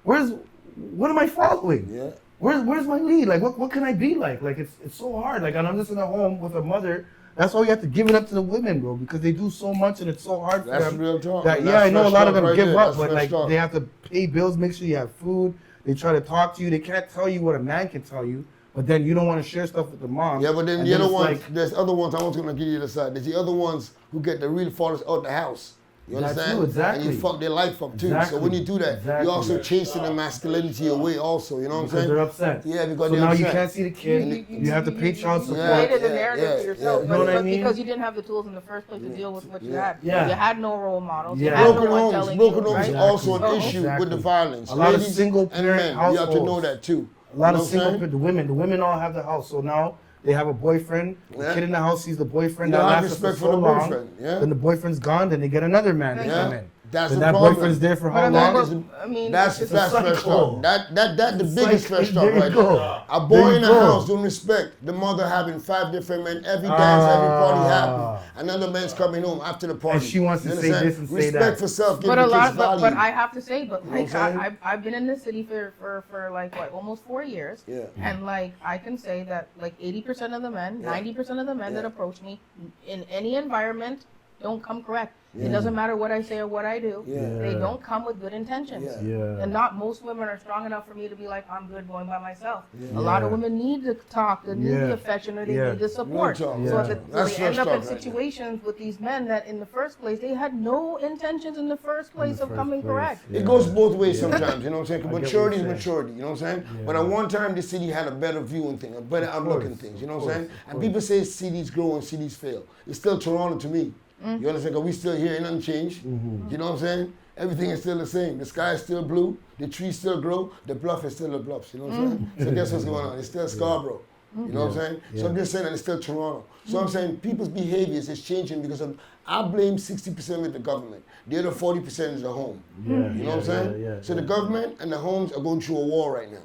what am I following? Yeah. Where's my lead? Like, what can I be like? Like, it's so hard. Like, and I'm just in a home with a mother. That's why you have to give it up to the women, bro, because they do so much and it's so hard for That's them. real talk. That, That's yeah, I know a fresh lot of talk them right give there. up, That's but fresh like talk. they have to pay bills, make sure you have food. They try to talk to you. They can't tell you what a man can tell you, but then you don't want to share stuff with the mom. Yeah, but then And the other it's ones, like, there's other ones, I was going to give you the other side. There's the other ones who get the real fathers out the house. You That's understand? true, exactly. And you fuck their life up too. Exactly, So when you do that, exactly. you're also chasing the masculinity away also, you know what I'm because saying? they're upset. Yeah, because So they're now you upset. can't see the kid. You have to pay child support. You Yeah, created a yeah, narrative yeah, for yourself, yeah. You know what I but mean? because you didn't have the tools in the first place to deal with what you Yeah. had. Yeah. You had no role models. Yeah. You had Broken no one homes, telling broken you, homes right? is also an Oh, issue exactly. with the violence. A lot of Ladies single and parent men, you have to know households. that too. A lot You know of what I'm single saying? the women all have the house. So now they have a boyfriend. The Yeah. kid in the house sees the boyfriend. You That don't have lasts respect for for so the long. boyfriend, yeah? Then the boyfriend's gone. Then they get another man to Yeah. come in. That's Then the that problem. boyfriend's there for But how I mean, long? but, I mean, That's it's fresh cycle. talk. That the biggest fresh talk There you right go. there. A There boy you in the go. house don't respect the mother having 5 different men, every dance, every party happy. Another man's coming home after the party. And she wants to You say understand? this and say respect that. for self, give but the a kids lot, value. but I have to say, but You know like what I'm saying? I've been in this city for like what, almost 4 years, Yeah. and like I can say that like 80% of the men, 90% of the men that Yeah. approach me in any environment don't come correct. Yeah. It doesn't matter what I say or what I do. Yeah. They don't come with good intentions. Yeah. Yeah. And not most women are strong enough for me to be like, I'm good going by myself. Yeah. A lot of Yeah. women need the talk, they need Yeah. the affection, or they Yeah. need the support. Real talk. Yeah. So, that, so That's they end fresh up in talk right there. situations with these men that in the first place, they had no intentions in the first place of first coming place. correct. Yeah. It goes both ways sometimes, you know what I'm saying? I get what Maturity is you're saying. maturity, you know what I'm saying? Yeah. But at one time, the city had a better view on things, a better outlook on things, you know what I'm saying? And people say cities grow and cities fail. It's still Toronto to me. You understand? Because we still here, ain't nothing changed. You know what I'm saying? Everything is still the same. The sky is still blue, the trees still grow, the bluff is still the bluffs, you know what I'm saying? So guess what's going on? It's still Scarborough. You know what I'm saying? So I'm just saying that it's still Toronto. So I'm saying people's behaviors is changing because of, I blame 60% with the government. The other 40% is the home. Yeah. You know what I'm saying? Yeah. So the government and the homes are going through a war right now.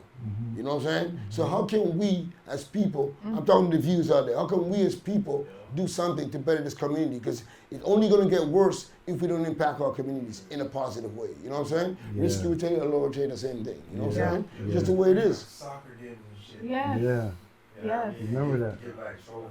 You know what I'm saying? So how can we as people, I'm talking to the views out there, how can we as people do something to better this community? Because it's only going to get worse if we don't impact our communities in a positive way. You know what I'm saying? Yeah. Risky would tell you, Allure would tell you the same thing. You know what Yeah. I'm saying? Yeah. It's just the way it is. Soccer games and shit. Yeah. Yeah. You know what I Yes. mean? Remember that. Give like trophies.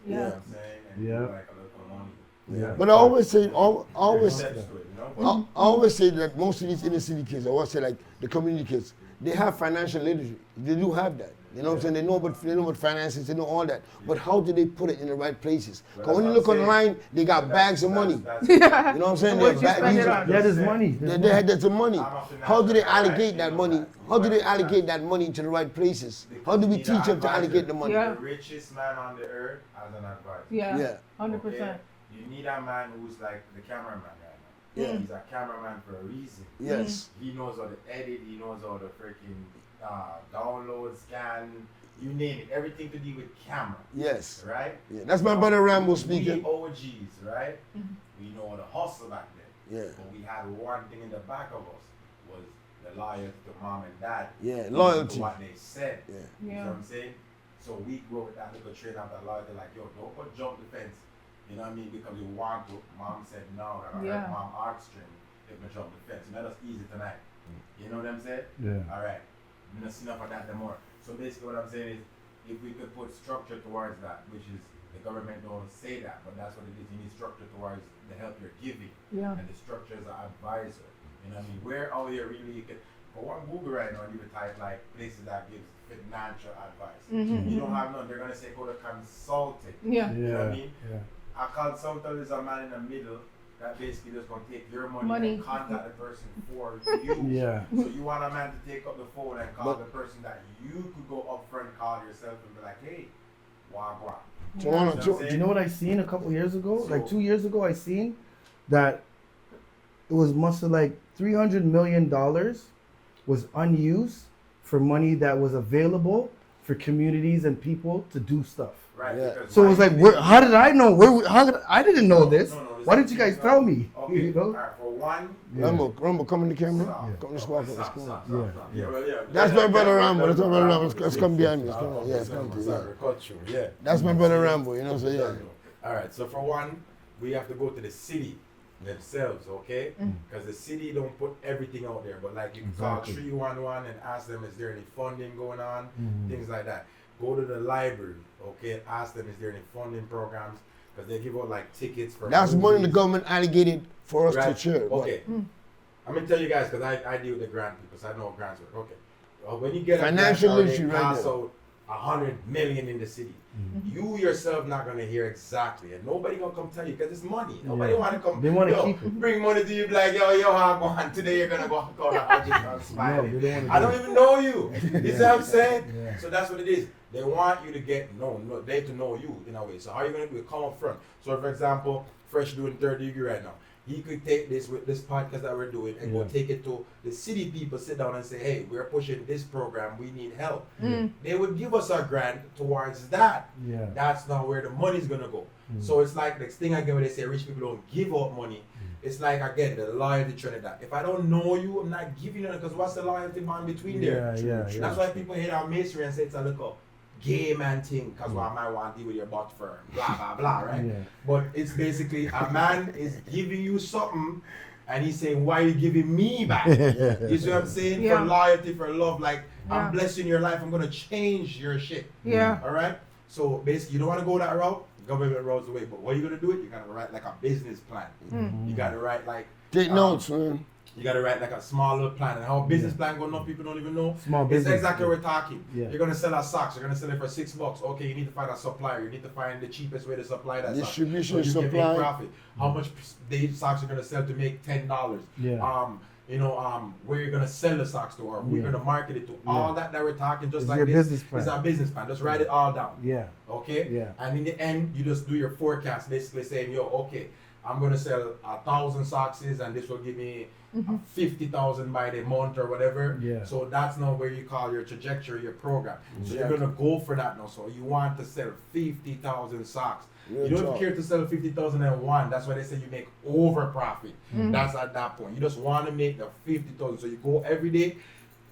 Yeah. You know what I'm saying? And Yeah. give like a little money. Yeah. But I always say, always, Steps to it, you know? I always say that most of these inner city kids, I always say like the community kids, they have financial literacy. They do have that. You know what I'm saying? They know about finances, they know all that. But how do they put it in the right places? Because when you look online, they got bags of money. You know what I'm saying? What'd They you have spend it bags- on? Yeah, there's money. They had that money. How do they allocate that money? How do they allocate that money to the right places? How do we teach them to allocate the money? Yeah. The richest man on the earth as an advisor. Yeah. Yeah. 100%. Okay? You need a man who's like the cameraman right now. Yeah. He's a cameraman for a reason. Yes. He knows how to edit, he knows how to freaking download, scan, you name it. Everything to do with camera. Yes. Right? Yeah. That's my brother Rambo speaking. We OGs, right? We know how to hustle back then. Yeah. But we had one thing in the back of us was the loyalty to mom and dad. Yeah, To loyalty. what they said. Yeah. You know Yeah. what I'm saying? So we grew up with that little trait of that loyalty, like, yo, don't go jump the fence. You know what I mean? Because you want to. Mom said no. That Yeah. hurt mom heartstring if we jump the fence. Let us easy tonight. You know what I'm saying? Yeah. All right. I'm not seeing enough of that no more. So basically what I'm saying is, if we could put structure towards that, which is the government don't say that, but that's what it is. You need structure towards the help you're giving. Yeah. And the structure is an advisor. You know what I mean? Where out there really you can go on Google right now and you would type like places that gives financial advice. You don't have none, they're gonna say go to consulting. Yeah. You know what I Yeah. mean? Yeah. A consultant is a man in the middle that basically just gonna take your money, Money. and contact the person for you. Yeah. So you want a man to take up the phone and call the person that you could go up front, call yourself and be like, hey, wagwan. Toronto, Do you know what I seen a couple years ago? Like So- 2 years ago, I seen that it was must have like $300 million was unused for money that was available for communities and people to do stuff. Right? Yeah. Because So it why was like, you where, think- how did I know? I didn't know this. No, Why didn't you guys tell me? Okay, You know? all right, for one, Rambo, come in the camera. Stop. Come to spot. Let's Stop, come. stop, Yeah, stop. yeah. Well, yeah. That's my brother Rambo. That's my brother Rambo. Let's come behind me. Let's Stop. come. Yeah, let's come. Yeah. Sorry, cut you. Yeah. That's my brother Rambo. You know, so yeah. All right. So for one, we have to go to the city themselves, okay? Because the city don't put everything out there, but like you can call Exactly. 311 and ask them, is there any funding going on? Things like that. Go to the library, okay? Ask them, is there any funding programs? Because they give out like tickets for. That's money the movies. government allocated for us Right. to share. but Okay. I'm gonna tell you guys because I deal with the grant people, so I know how grants work. Okay. When you get a Financial grant, or literacy they right pass there. out 100 million in the city, you yourself not gonna hear exactly, and nobody gonna come tell you because it's money. Nobody Yeah. wanna come. They wanna yo, keep it. bring money to you, be like yo, how go on today? You're gonna go on a budget on No, Spidey. they don't wanna I do don't it. even know you. You see what I'm saying? Yeah. So that's what it is. They want you to get known, they to know you in a way. So how you gonna do it? Come up front. So for example, Fresh doing third degree right now. He could take this with this podcast that we're doing and go take it to the city people, sit down and say, hey, we're pushing this program, we need help. They would give us a grant towards that. Yeah. That's not where the money's gonna go. So it's like the thing again when they say rich people don't give out money. It's like again the loyalty Trinidad. If I don't know you, I'm not giving you because what's the loyalty bond between there? Yeah. That's why people hate our masonry and say it's a little gay man thing because I might want to deal with your butt firm, blah blah blah, right? Yeah. But it's basically a man is giving you something and he's saying, why are you giving me back? You see what I'm saying? Yeah. For loyalty, for love, like Yeah. I'm blessing your life, I'm gonna change your shit. Yeah. Alright? So basically you don't want to go that route, government roads the way, but what you gonna do it? You gotta write like a business plan. You gotta write like Take notes, man. you gotta write like a small little plan, and how a business plan going on, people don't even know. Small It's business, exactly yeah. what we're talking. Yeah. You're gonna sell our socks. You're gonna sell it for $6. Okay, you need to find a supplier. You need to find the cheapest way to supply that Distribution, sock. So you can supply. make profit. How much these socks are gonna sell to make $10? Yeah. Where you're gonna sell the socks to, or who you're Yeah. gonna market it to. All that we're talking, just It's like your this, business plan. is our business plan. Just write it all down. Yeah. Okay? Yeah. And in the end, you just do your forecast, basically saying, yo, okay, I'm gonna sell 1,000 socks and this will give me 50,000 by the month or whatever. Yeah. So that's now where you call your trajectory, your program. So you're Exactly. gonna go for that now. So you want to sell 50,000 socks. Real You don't talk. care to sell 50,001. That's why they say you make over profit. That's at that point. You just want to make the 50,000. So you go every day,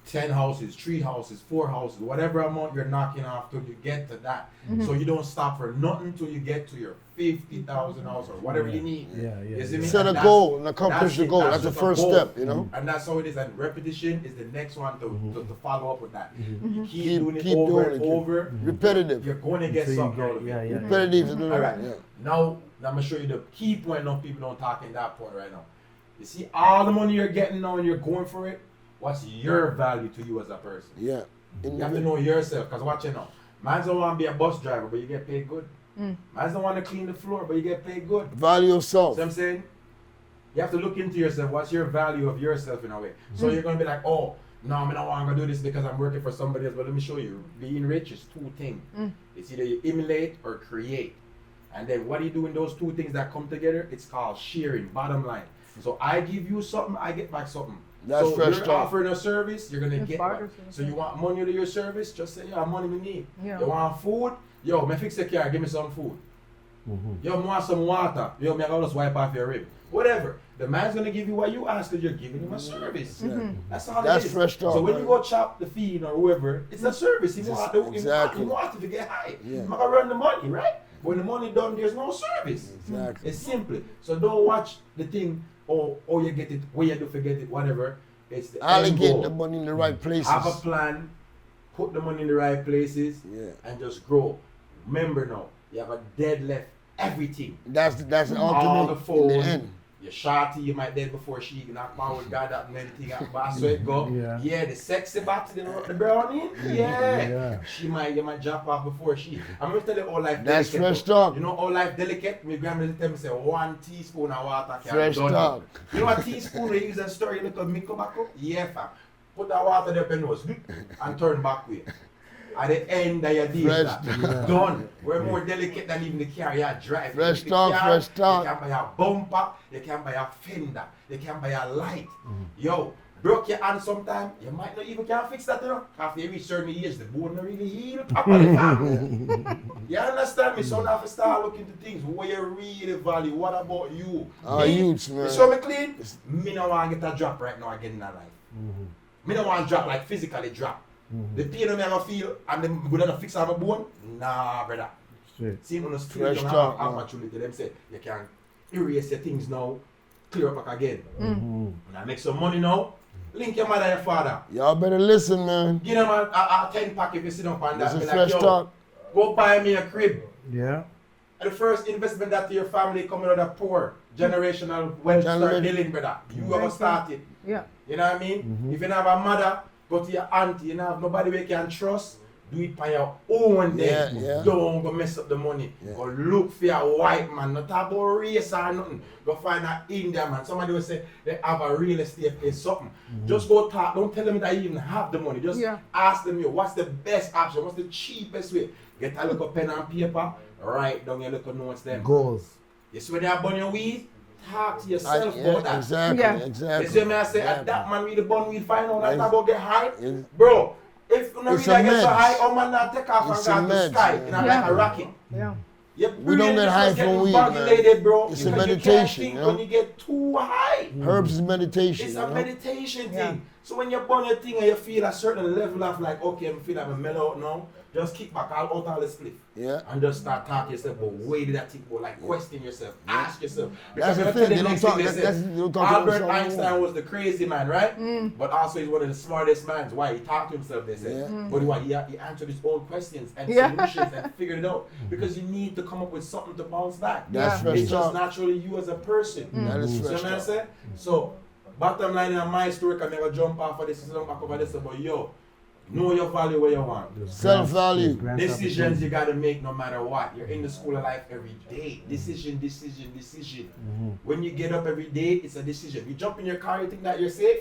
10 houses, 3 houses, 4 houses, whatever amount you're knocking off till you get to that. So you don't stop for nothing till you get to your 50,000 house or whatever you need. Yeah. You see me? Set a And goal and accomplish that's the it. goal. That's the just a first goal. step, you know? And that's how it is. And repetition is the next one to follow up with that. You keep Keep- doing it keep over doing and it. over. Repetitive. You're going to get So you something get- out of it. yeah. Repetitive is the All right. yeah. Now I'm gonna show you the key point. No people don't talk in that point right now. You see all the money you're getting now and you're going for it. What's your value to you as a person? Yeah. You have to know yourself. Cause watch it now. Man's don't want to be a bus driver, but you get paid good. Man's don't want to clean the floor, but you get paid good. Value of self. See what I'm saying? You have to look into yourself. What's your value of yourself in a way? So you're gonna be like, oh, no, I don't want to do this because I'm working for somebody else. But let me show you. Being rich is 2 things. It's either you emulate or create. And then what do you do in those 2 things that come together? It's called sharing, bottom line. So I give you something, I get back something. That's so fresh you're talk. offering a service, you're gonna It's get barter back. service, So you want money to your service? Just say, yeah, money we need. Yeah. You want food? Yo, me fix the car, give me some food. Yo, me want some water. Yo, me gotta just wipe off your rib. Whatever. The man's gonna give you what you ask because you're giving him a service. That's all That's it is. fresh talk, So when man. you go chop the feed or whoever, it's a service. He want to, Exactly. he want to get high. Yeah. I'm gonna run the money, right? When the money done, there's no service. Exactly. It's simply. So don't watch the thing, oh you get it, where you do forget it, whatever. It's the end Allocate goal. the money in the right places. Have a plan, put the money in the right places, Yeah. and just grow. Remember now, you have a dead left everything. That's the All the ultimate in phone, the end. your shawty, you might dead before she knock my with God that many things out boss so it go. Yeah. The sexy body, the brownie, yeah. Yeah. You might drop off before she. I'm gonna tell you all life That's delicate. fresh though. talk. You know all life delicate? My grandmother tell me say 1 teaspoon of water can Fresh done talk. it. You know a teaspoon we use and stir in little milk tobacco? Yeah fam. Put that water there up in nose and turn back way. At the end of your day, Fresh that, done. We're more delicate than even the car you drive. Fresh The talk, car, fresh talk. You can buy a bumper, you can buy a fender, you can buy a light. Yo, broke your hand sometime, you might not even can fix that, you know. After you reach certain age, the bone not really heal properly. You understand me? So now if you start looking to things, what you really value, what about you? Youths, man. You show me clean? Me no want to get a drop right now again in my life. Me no want to drop, like physically drop. The pain me I gonna feel and them good enough fix on my bone? Nah, brother. Straight. See, on the street, Fresh you have talk, opportunity. Them say you can erase your things now, clear up back again. And I make some money now. Link your mother and your father. Y'all better listen, man. Give them a 10 pack if you sit down on that. This Be is like, fresh yo, talk. go buy me a crib. Yeah. And the first investment that your family coming out of poor, generational wealth start dealing, brother. You ever started. Yeah. You know what I mean? If you don't have a mother, go to your auntie, you don't have nobody we can trust, do it by your own then. Yeah. Don't go mess up the money. Go look for a white man, not talk about race or nothing. Go find an Indian man. Somebody will say they have a real estate place, something. Just go talk, don't tell them that you even have the money. Just ask them, yo, what's the best option? What's the cheapest way? Get a little pen and paper, write down your little notes them. Goals. You see when they have burn your weed, talk to yourself about that. Exactly, Yeah. exactly. You see me I say, that man really burn weed, find out that It's- about get high. it's- Bro, if you it's really a get so meds. high, oh man not take off It's and a go to the meds, sky man. in a like a rocket. Yeah. We don't get high from weed, man. It's a meditation, You you know? know? When you get too high. Herbs is meditation. It's you a know? meditation Yeah. thing. So when you burn your thing and you feel a certain level of like, okay, I feel like I'm mellow out now, just kick back out all the split. Yeah. And just start talking yourself, but where did that thing go? Like question yourself, ask yourself. That's the when I thing, tell they don't next talk- thing, that's- say, they don't talk to Albert themselves Einstein anymore. was the crazy man, right? But also he's one of the smartest minds. Why? He talked to himself, they say. Yeah. But why? He answered his own questions and Yeah. solutions and figured it out. Because you need to come up with something to bounce back. That's Yeah. fresh It's just talk. naturally you as a person. That is See fresh what I talk. say? So, bottom line in my story, I'm going to jump off of this and back over this, but yo, know your value where you want. Self-value. Decisions you gotta make no matter what. You're in the school of life every day. Decision. When you get up every day, it's a decision. You jump in your car, you think that you're safe.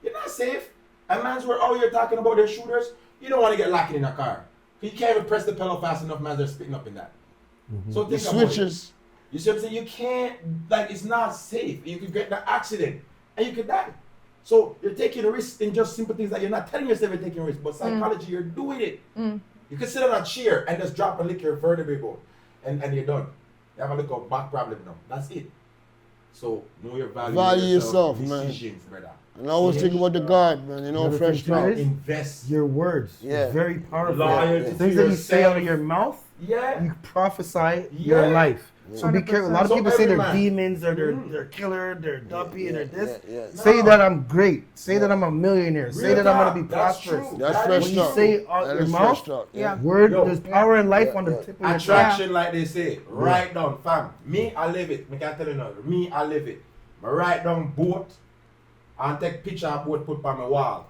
You're not safe. A man's where all you're talking about their shooters, you don't want to get locked in a car. You can't even press the pedal fast enough, man, they're spitting up in that. So The think about it. switches. You see what I'm saying? You can't, like, it's not safe. You could get the accident and you could die. So you're taking a risk in just simple things that you're not telling yourself you're taking a risk, but psychology, you're doing it. You can sit on a chair and just drop and lick your vertebrae bone and you're done. You have a little back problem now. That's it. So know your value. Value yourself, man. Decisions, brother. And I always think about the God, man. You know, Another fresh thing, talk. too, is- Invest. Your words. Yeah. It's very powerful. Loyalty to Things that you say yourself. out of your mouth, Yeah. you prophesy your Yeah. life. So be careful. A lot of So people say every they're man. demons or they're killer, they're dumpy, they're this. Yeah. Say that I'm great. Say that I'm a millionaire. Say Real that I'm talk. gonna be That's prosperous. true. That's That fresh is When you talk. say out That your is mouth, fresh talk. Yeah. word, Yo. there's power in life on the tip of your tongue. Attraction, like they say. Write down, fam. Me, I live it. Me can't tell you now. Me, I live it. I write down boat and take picture of boat put on my wall.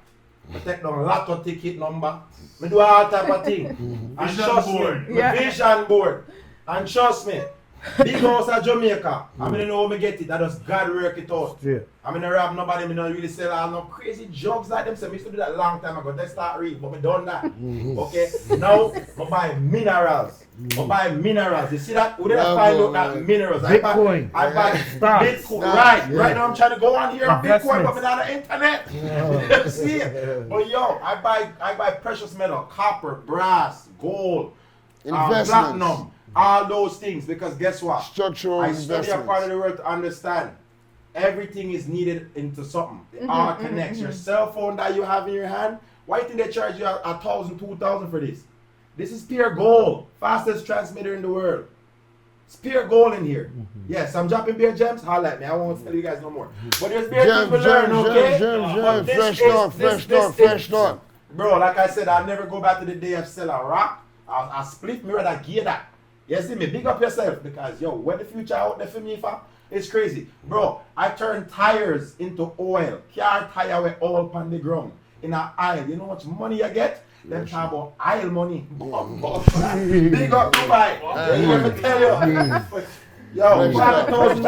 I take down lotto ticket number. Me do all type of thing. And Vision trust board. me. Yeah. My vision board. And trust me. Big house at Jamaica. I mean, know how me get it. I just God work it out. Yeah. I mean, I rob nobody. Me not really sell all no crazy drugs like them. So I used to do that long time ago. They start read, but me done that. Okay. Now, I buy minerals. I buy minerals. You see that? Who did I Yeah, find bro, out that man. minerals? Bitcoin. I buy Stocks. Bitcoin. Stocks, Right. yeah. Right now I'm trying to go on here on Bitcoin, but Investments. I'm on the internet. See it? But yo, I buy precious metal, copper, brass, gold, Investments. platinum, all those things. Because guess what? Structural I study a part investments. of the world to understand everything is needed into something. It all connects. Your cell phone that you have in your hand, why do you think they charge you $1,000, $2,000 for this? This is pure gold, fastest transmitter in the world. It's pure gold in here. Yes, I'm dropping beer gems. Holla at me. I won't tell you guys no more. But there's beer gems Gems, we learn, okay? gems, But this fresh is- talk, this- fresh talk. Bro, like I said, I'll never go back to the day of sell a rock. I'll split me rather gear that. You see me? Big up yourself because yo, when the future out there for me, fam, it's crazy. Bro, I turn tires into oil. Car tire with oil on the ground. In an aisle. You know how much money I get? Them talk about aisle money. Big up Dubai. Let me tell you. Yo, $5,000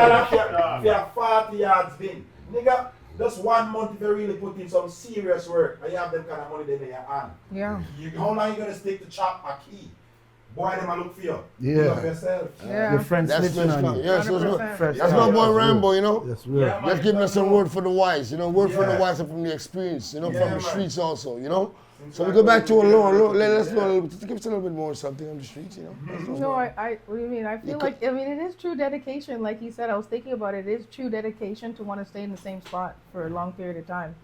for a 40 yards bin. Nigga, just 1 month if you really put in some serious work and you have them kind of money then in your hand. Yeah. How long you gonna stick to chop a key? boy, them I look for you. Yeah. You love yourself. Yeah. Your friends That's snitching fresh on talk. you. Yeah, so 100%. Fresh that's talk. my boy That's Rambo, real. you know. That's real. Yeah, man. Just giving us some word for the wise, you know, word for the Yeah. wise and from the experience, you know, Yeah, from the man. streets also, you know. So we Exactly. go back to Allure. Let's Yeah. do a little, give us a little bit more something on the streets, you know. No, what do you mean? I feel like, it is true dedication. Like he said, I was thinking about it. It is true dedication to want to stay in the same spot for a long period of time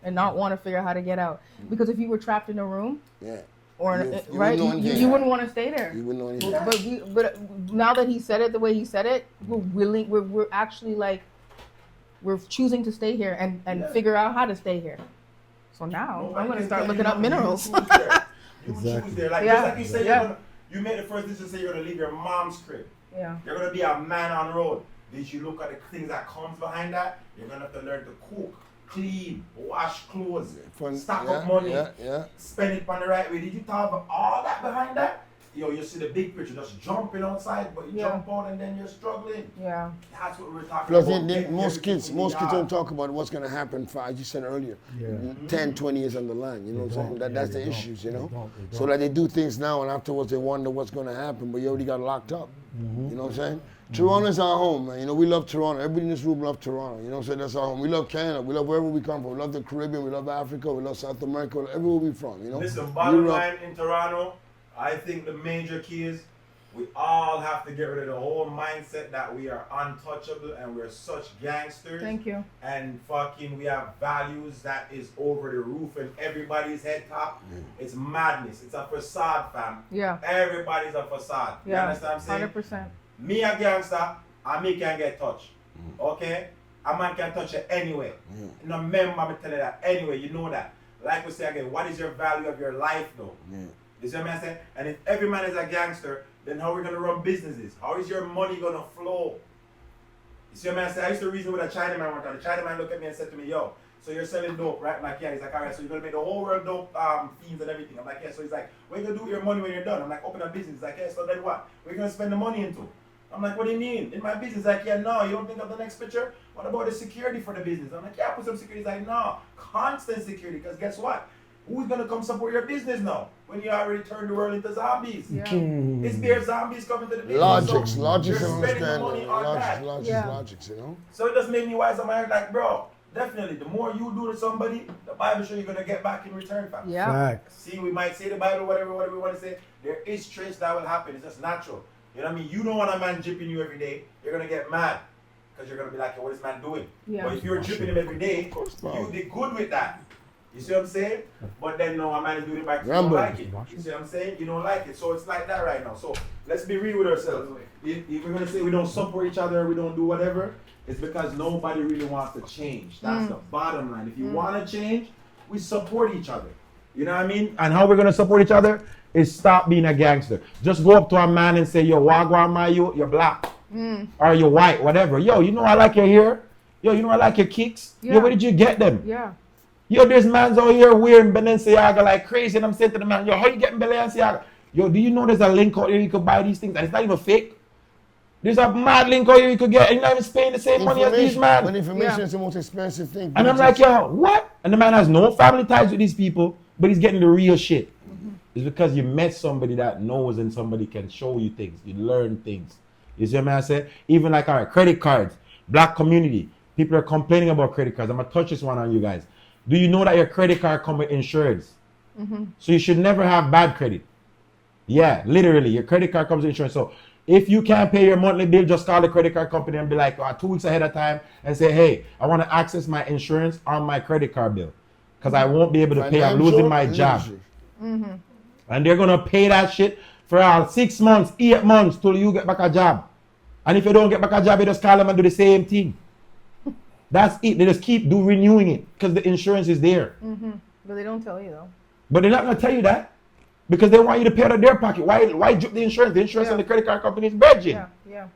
and not want to figure out how to get out. Because if you were trapped in a room, Yeah. or You right, wouldn't know anything. you wouldn't want to stay there. You wouldn't know anything. But now that he said it the way he said it, we're actually like, we're choosing to stay here and figure out how to stay here. So now I'm gonna start looking up minerals. You Exactly. choose there. Like, Yeah. just like you said, Yeah. you made the first decision to say you're going to leave your mom's crib. Yeah. You're going to be a man on the road. Did you look at the things that comes behind that? You're going to have to learn to cook, clean, wash clothes, stack up money, Yeah. spend it on the right way. Did you talk about all that behind that? Yo, you see the big picture, just jumping outside, but you Yeah. jump out and then you're struggling. Yeah. That's what we're talking Plus, about. most kids don't talk. talk about what's going to happen for, as you said earlier, Yeah. 10, 20 years on the line. You know what I'm saying? That's they the don't. issues, you know? They don't. So that they do things now and afterwards they wonder what's going to happen, but you already got locked up. You know what I'm saying? Toronto's our home, man. You know, we love Toronto. Everybody in this room loves Toronto. You know what I'm saying? That's our home. We love Canada. We love wherever we come from. We love the Caribbean. We love Africa. We love South America. Everywhere we from, you know? Listen, bottom Europe. line in Toronto, I think the major key is we all have to get rid of the whole mindset that we are untouchable and we're such gangsters. Thank you. And fucking we have values that is over the roof and everybody's head top. It's madness. It's a facade, fam. Yeah. Everybody's a facade. You Yeah. understand what I'm saying? 100%. Me a gangster, and me can get touched. Okay? A man can touch you anyway. No member me tell you that anyway, you know that. Like we say again, what is your value of your life though? You see what I'm saying? And if every man is a gangster, then how are we gonna run businesses? How is your money gonna flow? You see what I'm saying? I used to reason with a Chinaman one time. The Chinaman looked at me and said to me, yo, so you're selling dope, right? I'm like, yeah. He's like, all right, so you're gonna make the whole world dope fiends and everything. I'm like, yeah. So he's like, what are you gonna do with your money when you're done? I'm like, open a business. He's like, yeah, so then what? What are you gonna spend the money into? I'm like, what do you mean? In my business? He's like, yeah, no, you don't think of the next picture? What about the security for the business? I'm like, yeah, put some security. He's like, no, constant security, because guess what? Who's gonna come support your business now when you already turned the world into zombies? Yeah. It's bare zombies coming to the business. Logics so and you're spending the understanding. money on that. Logics, you know? So it just made me wise on my head, like, bro, definitely, the more you do to somebody, the Bible show you're gonna get back in return, fam. Yeah. Facts. See, we might say the Bible, whatever we want to say. There is trace that will happen. It's just natural. You know what I mean? You don't want a man dripping you every day. You're gonna get mad because you're gonna be like, yo, what is man doing? Yeah. But if you're dripping him every day, you'll be good with that. You see what I'm saying? But then no, a man is doing it back because you don't like it. You see what I'm saying? You don't like it. So it's like that right now. So let's be real with ourselves. If we're gonna say we don't support each other, we don't do whatever, it's because nobody really wants to change. That's the bottom line. If you want to change, we support each other. You know what I mean? And how we're gonna support each other is stop being a gangster. Just go up to a man and say, yo, wagwan my you're black. Or you're white, whatever. Yo, you know I like your hair. Yo, you know I like your kicks. Yeah. Yo, where did you get them? Yeah. Yo, there's mans out here wearing Balenciaga like crazy, and I'm saying to the man, yo, how you getting Balenciaga? Yo, do you know there's a link out here you could buy these things, and it's not even fake? There's a mad link out here you could get, and you're not even paying the same money as these When man. information Yeah. is the most expensive thing. And I'm like, yo, what? And the man has no family ties with these people, but he's getting the real shit. It's because you met somebody that knows and somebody can show you things. You learn things. You see what I'm saying? Even like, all right, credit cards, black community. People are complaining about credit cards. I'm going to touch this one on you guys. Do you know that your credit card comes with insurance? So you should never have bad credit. Yeah, literally, your credit card comes with insurance. So if you can't pay your monthly bill, just call the credit card company and be like 2 weeks ahead of time and say, hey, I want to access my insurance on my credit card bill because I won't be able to pay. I'm losing my job. And they're going to pay that shit for 6 months, 8 months till you get back a job. And if you don't get back a job, you just call them and do the same thing. That's it. They just keep renewing it because the insurance is there. But they don't tell you though. But they're not going to tell you that because they want you to pay out of their pocket. Why drip the insurance? The insurance and the credit card company is bridging. Yeah. Yeah.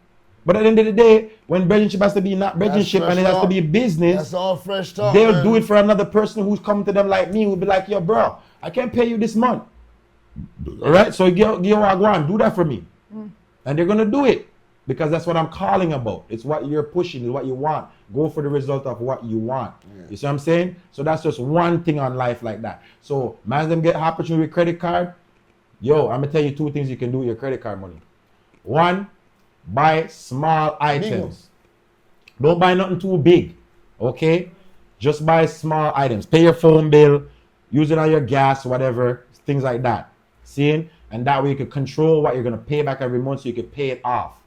But at the end of the day, when bridgingship has to be not bridgingship and it has to be business, That's all fresh talk. they'll man. do it for another person who's coming to them like me, who'll be like, yo, bro, I can't pay you this month. All right? So go on, do that for me. And they're going to do it because that's what I'm calling about. It's what you're pushing, it's what you want. Go for the result of what you want. You see what I'm saying? So that's just one thing on life like that. So man, them get opportunity with credit card, Yo, I'm gonna tell you two things you can do with your credit card money. One, buy small items. Don't buy nothing too big, okay? Just buy small items. Pay your phone bill, use it on your gas, whatever, things like that. Seeing? And that way you can control what you're gonna pay back every month so you can pay it off,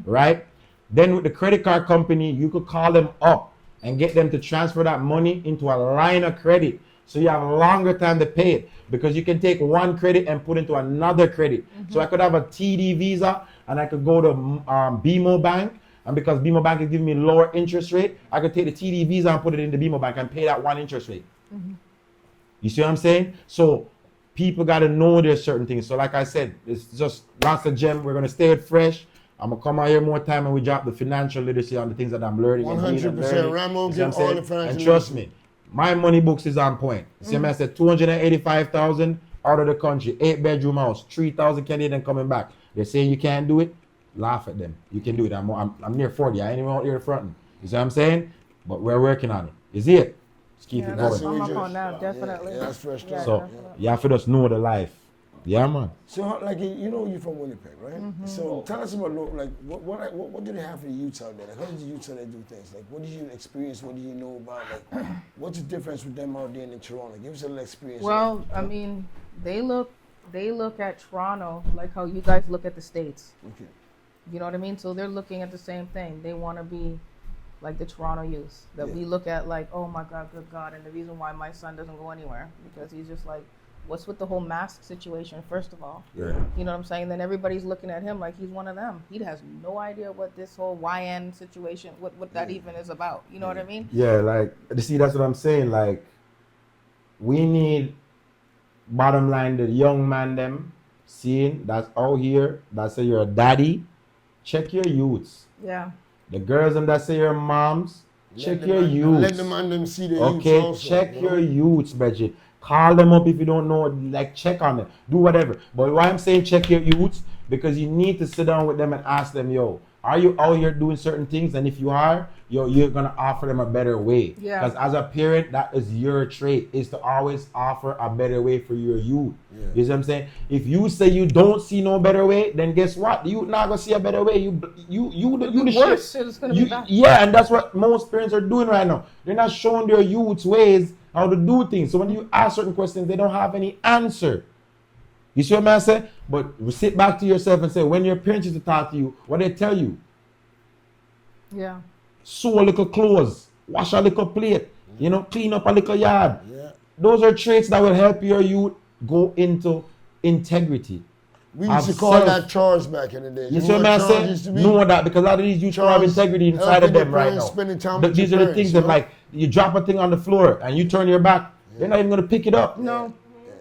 right? Then with the credit card company, you could call them up and get them to transfer that money into a line of credit so you have a longer time to pay it, because you can take one credit and put into another credit. So I could have a TD Visa and I could go to BMO Bank, and because BMO Bank is giving me lower interest rate, I could take the TD Visa and put it in the BMO Bank and pay that one interest rate. You see what I'm saying? So people got to know there's certain things. So like I said, it's just lots of gem. We're going to stay it fresh. I'm going to come out here more time and we drop the financial literacy on the things that I'm learning. 100%. Rambo, give all the financial and trust me, my money books is on point. See, I said 285,000 out of the country, 8-bedroom house, 3,000 Canadian coming back. They're saying you can't do it. Laugh at them. You can do it. I'm near 40. I ain't even out here fronting. You see what I'm saying? But we're working on it. You see it? Just keep it going. I'm up on that, definitely. Yeah, that's fresh stuff. So you have to just know the life. Yeah, man. So, like, you know, you're from Winnipeg, right? So, tell us about, like, what do they have for the youths out there? Like, how did the youths out there do things? Like, what did you experience? What do you know about? Like, what's the difference with them out there in Toronto? Give us a little experience. Well, I mean, they look at Toronto like how you guys look at the States. Okay. You know what I mean? So they're looking at the same thing. They want to be like the Toronto youth that we look at like, oh my God, good God. And the reason why my son doesn't go anywhere, because he's just like, what's with the whole mask situation, first of all? Yeah. You know what I'm saying? Then everybody's looking at him like he's one of them. He has no idea what this whole YN situation, what that even is about. You know what I mean? Yeah, like, see, that's what I'm saying. Like, we need, bottom line, the young man them, seeing that's out here, that say you're a daddy, check your youths. Yeah. The girls them that say you're moms, check your youths. Let the man them see the youths okay, also, check your youths, Bridget. Call them up if you don't know, like check on them, do whatever. But why I'm saying check your youths, because you need to sit down with them and ask them, yo, are you out here doing certain things? And if you are, yo, you're gonna offer them a better way. Yeah. Because as a parent, that is your trait, is to always offer a better way for your youth. Yeah. You see what I'm saying? If you say you don't see no better way, then guess what? You not gonna see a better way. You the Worse, shit. it's gonna be bad. Yeah, and that's what most parents are doing right now. They're not showing their youths ways how to do things. So when you ask certain questions, they don't have any answer. You see what I'm saying? But sit back to yourself and say, when your parents used to talk to you, what they tell you? Yeah. Sew a little clothes, wash a little plate, you know, clean up a little yard. Yeah. Those are traits that will help your youth go into integrity. We used to call self. that chores back in the day. You see what I'm saying? Know that, because a lot of these youth don't have integrity inside of them right now. Spending time with These your are the parents, things that, like, you drop a thing on the floor and you turn your back, they're not even gonna pick it up. No.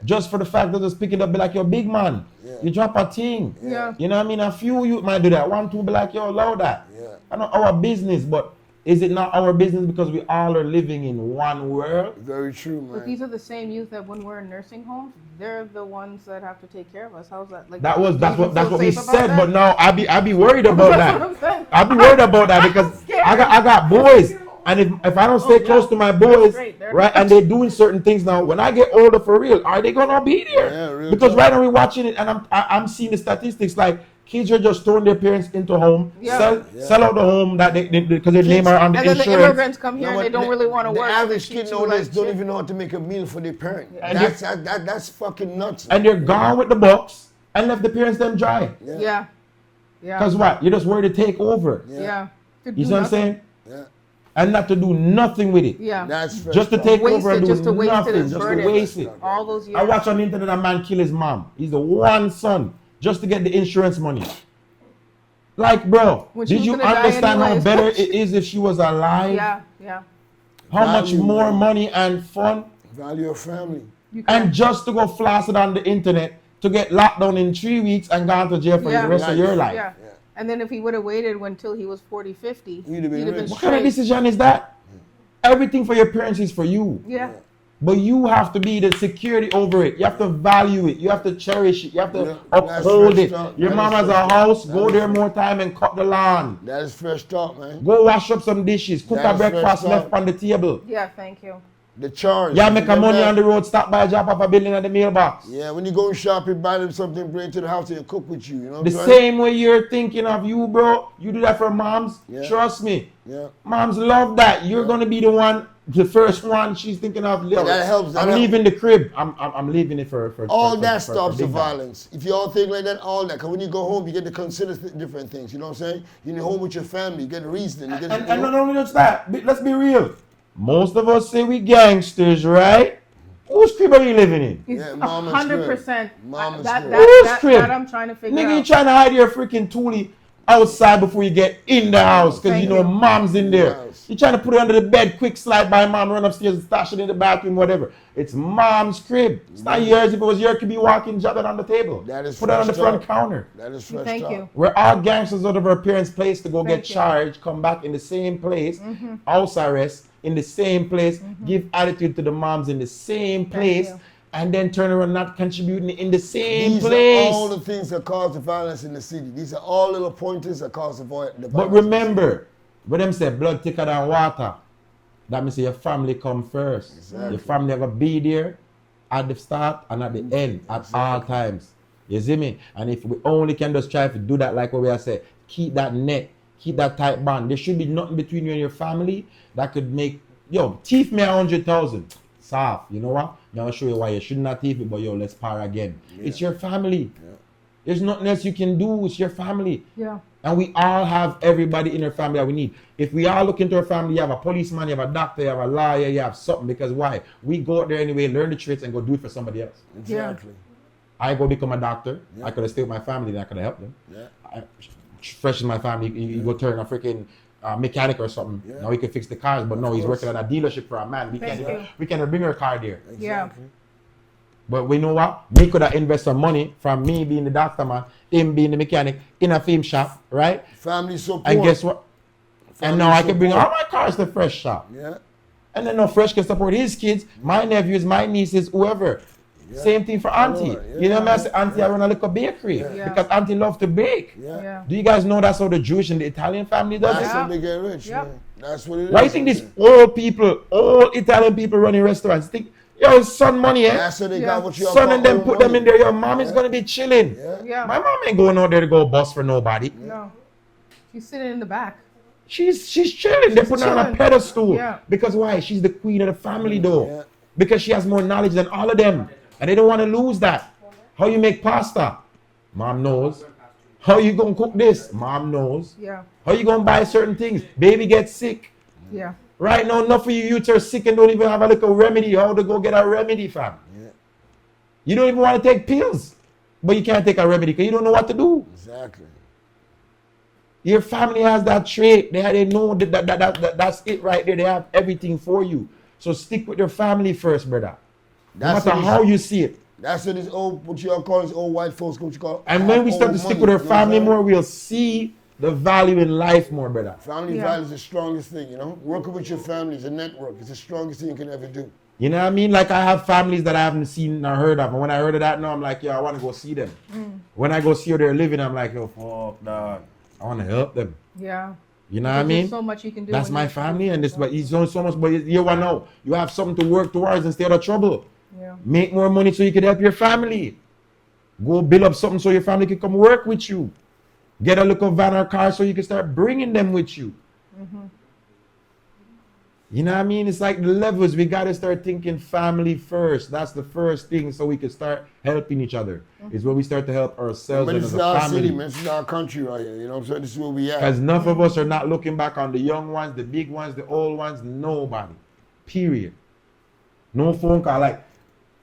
Just for the fact that just pick it up, be like, yo, big man, you drop a thing. Yeah. You know what I mean? A few youth might do that. One, two, be like, yo, allow that. Yeah. I know our business, but is it not our business because we all are living in one world? Very true, man. But these are the same youth that when we're in nursing homes, they're the ones that have to take care of us. How's that? Like That's do you what feel we safe about said. that? But now I be worried about That's what I'm that. saying. I be worried about that because I got boys, and if I don't stay close to my boys, great. They're- right, and they're doing certain things now, when I get older for real, are they gonna be there? Yeah, real Because talk. right now we're watching it, and I'm seeing the statistics like. Kids are just throwing their parents into home, Yeah. sell out the home that they because their name are on the And then insurance. the immigrants come here No, and they but don't really want to the work. average They treat kid you nowadays like don't shit. even know how to make a meal for their parent. And That's fucking nuts. And they're gone with the bucks and left the parents them dry. Yeah. Yeah. Because what? You're just worried to take over. Yeah. To You do see what I'm nothing. saying? Yeah. And not to do nothing with it. Yeah. That's fresh Just to stuff. take Waste over and it, do just to waste it nothing. and Just burn to it. waste it. All those years. I watch on the internet a man kill his mom. He's the one son just to get the insurance money. Like, bro, When she did was you gonna die understand how anyways. better it is if she was alive? Yeah. Yeah. How much Value, more man. money and fun? Value of family. You can. And just to go floss it on the internet to get locked down in 3 weeks and gone to jail for Yeah. the rest of your life. Yeah. And then if he would have waited until he was 40, 50, He'd have been rich. What kind of straight. decision is that? Everything for your parents is for you. Yeah. But you have to be the security over it. You have to value it. You have to cherish it. You have to Yeah, that's uphold fresh it. talk. Your That mom is has a fresh talk. house. That Go is there fresh. more time and cut the lawn. That is fresh talk, man. Go wash up some dishes. Cook That a is fresh breakfast talk. left on the table. Yeah. Thank you. The charge. Yeah, make a money that? on the road, stop by, drop off a building at the mailbox. Yeah, when you go shopping, buy them something, bring it to the house and cook with you. You know what The I'm saying? same way you're thinking of you, bro. You do that for moms. Yeah. Trust me. Yeah. Moms love that. You're gonna be the one, the first one she's thinking of. But that helps. I'm leaving the crib. I'm leaving it for all for that stops the big guy. violence. If you all think like that, all that. Because when you go home, you get to consider different things. You know what I'm saying? You're home with your family. You get reasoning. You get, And not only just that, let's be real. Most of us say we gangsters, right? Whose crib are you living in? He's Yeah, mama's 100%. Mama's That, crib. that, Whose that, crib? that I'm trying to figure Nigga, you out. trying to hide your freaking toolie outside before you get in the house because Thank you know you. mom's in there. Yes. You trying to put it under the bed, quick slide by mom, run upstairs and stash it in the bathroom, whatever. It's mom's crib. It's not yours. If it was yours, it could be walking, drop it on the table. That is put it on the fresh front talk. counter. That is fresh Thank talk. you. We're all gangsters out of our parents' place to go Thank get you. charged, come back in the same place, house arrest in the same place, give attitude to the moms in the same place, you. and then turn around not contributing in the same These place. are all the things that cause the violence in the city. These are all little pointers that cause the violence. But remember, when them say blood thicker than water, that means your family come first. Exactly. Your family ever be there at the start and at the end at all times. You see me? And if we only can just try to do that like what we are saying, keep that net, keep that tight bond. There should be nothing between you and your family that could make, yo, thief me 100,000. Soft. You know what? I'm gonna show you why you should not thief it, but yo, let's par again. Yeah. It's your family. Yeah. There's nothing else you can do. It's your family. Yeah. And we all have everybody in our family that we need. If we all look into our family, you have a policeman, you have a doctor, you have a lawyer, you have something. Because why? We go out there anyway, learn the traits, and go do it for somebody else. Exactly. I go become a doctor. Yeah. I could have stayed with my family, then I could have helped them. Yeah. Fresh in my family, you go turn a freaking mechanic or something. Yeah. Now he can fix the cars, but no, he's course. working at a dealership for a man. Thank you. We can bring our car there. Exactly. But we know what? We could have invested some money from me being the doctor man, him being the mechanic, in a film shop, right? Family support. And guess what? And Family now I can bring all support. my cars to Fresh shop. Yeah. And then now Fresh can support his kids, my nephews, my nieces, whoever. Yeah. Same thing for Auntie. Allure, yeah. You know what I say? Auntie, I run a little bakery Yeah. because Auntie love to bake. Yeah. Yeah. Do you guys know that's how the Jewish and the Italian family does That's it? how they get rich, Yeah. man. That's what it is. Why you think these old people, old Italian people running restaurants think, yo, son money, eh? That's how they Yeah. got what you Son and them own put them money. in there, your mom is Yeah. gonna be chilling. Yeah. Yeah. My mom ain't going out there to go bust for nobody. No. She's sitting in the back. She's chilling. They're putting her on a chilling. pedestal. Yeah. Because why? She's the queen of the family though. Yeah. Because she has more knowledge than all of them. And they don't want to lose that. How you make pasta? Mom knows. How you gonna cook this? Mom knows. Yeah. How you gonna buy certain things? Baby gets sick. Yeah. Right now, enough of you youths are sick and don't even have a little remedy. How to go get a remedy, fam? Yeah. You don't even want to take pills. But you can't take a remedy because you don't know what to do. Exactly. Your family has that trait. They know that's it right there. They have everything for you. So stick with your family first, brother. No That's matter what how you see it. That's what this old, what you all call this old white folks, what you call. And when we start to old stick money, with our you know what I'm family saying? more, we'll see the value in life more, brother. Family Yeah. value is the strongest thing, you know. Working with your family is a network. It's the strongest thing you can ever do. You know what I mean? Like I have families that I haven't seen or heard of. And when I heard of that now, I'm like, yo, I want to go see them. When I go see how they're living, I'm like, yo, fuck, dog. I want to help them. Yeah. You know what I There's mean? so much you can do. That's when my you're- family, and this, but it's only so much. But you want to know, you have something to work towards and stay out of trouble. Yeah. Make more money so you can help your family. Go build up something so your family can come work with you. Get a little van or car so you can start bringing them with you. You know what I mean? It's like the levels. We got to start thinking family first. That's the first thing so we can start helping each other. Is when we start to help ourselves But and this as is a our city, family. man. This is our country right here. You know what I'm saying? This is where we at. Because enough of us are not looking back on the young ones, the big ones, the old ones. Nobody. Period. No phone call. Like,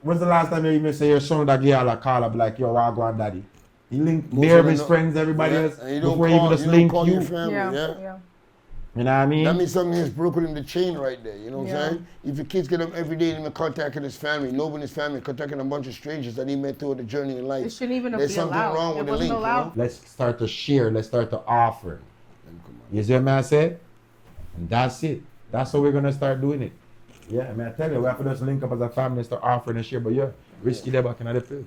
when's the last time you even say your son that girl a call up like, yo, I go on daddy? He link Most there of with them his don't- friends, everybody Yeah, else, and you don't before he call, even just you don't link call you. your family, Yeah. yeah? Yeah. You know what I mean? That means something has broken in the chain right there. You know what Yeah. I'm saying? If your kids get up every day and even contacting his family, nobody in his family, contacting a bunch of strangers that he met through the journey in life. It shouldn't even There's be something allowed. wrong It with the wasn't link, allowed. Let's start to share. Let's start to offer. You see what I said? And that's it. That's how we're going to start doing it. Yeah, I mean, I tell you, we have to just link up as a family and start offering and share. But yeah, risky there back in the place.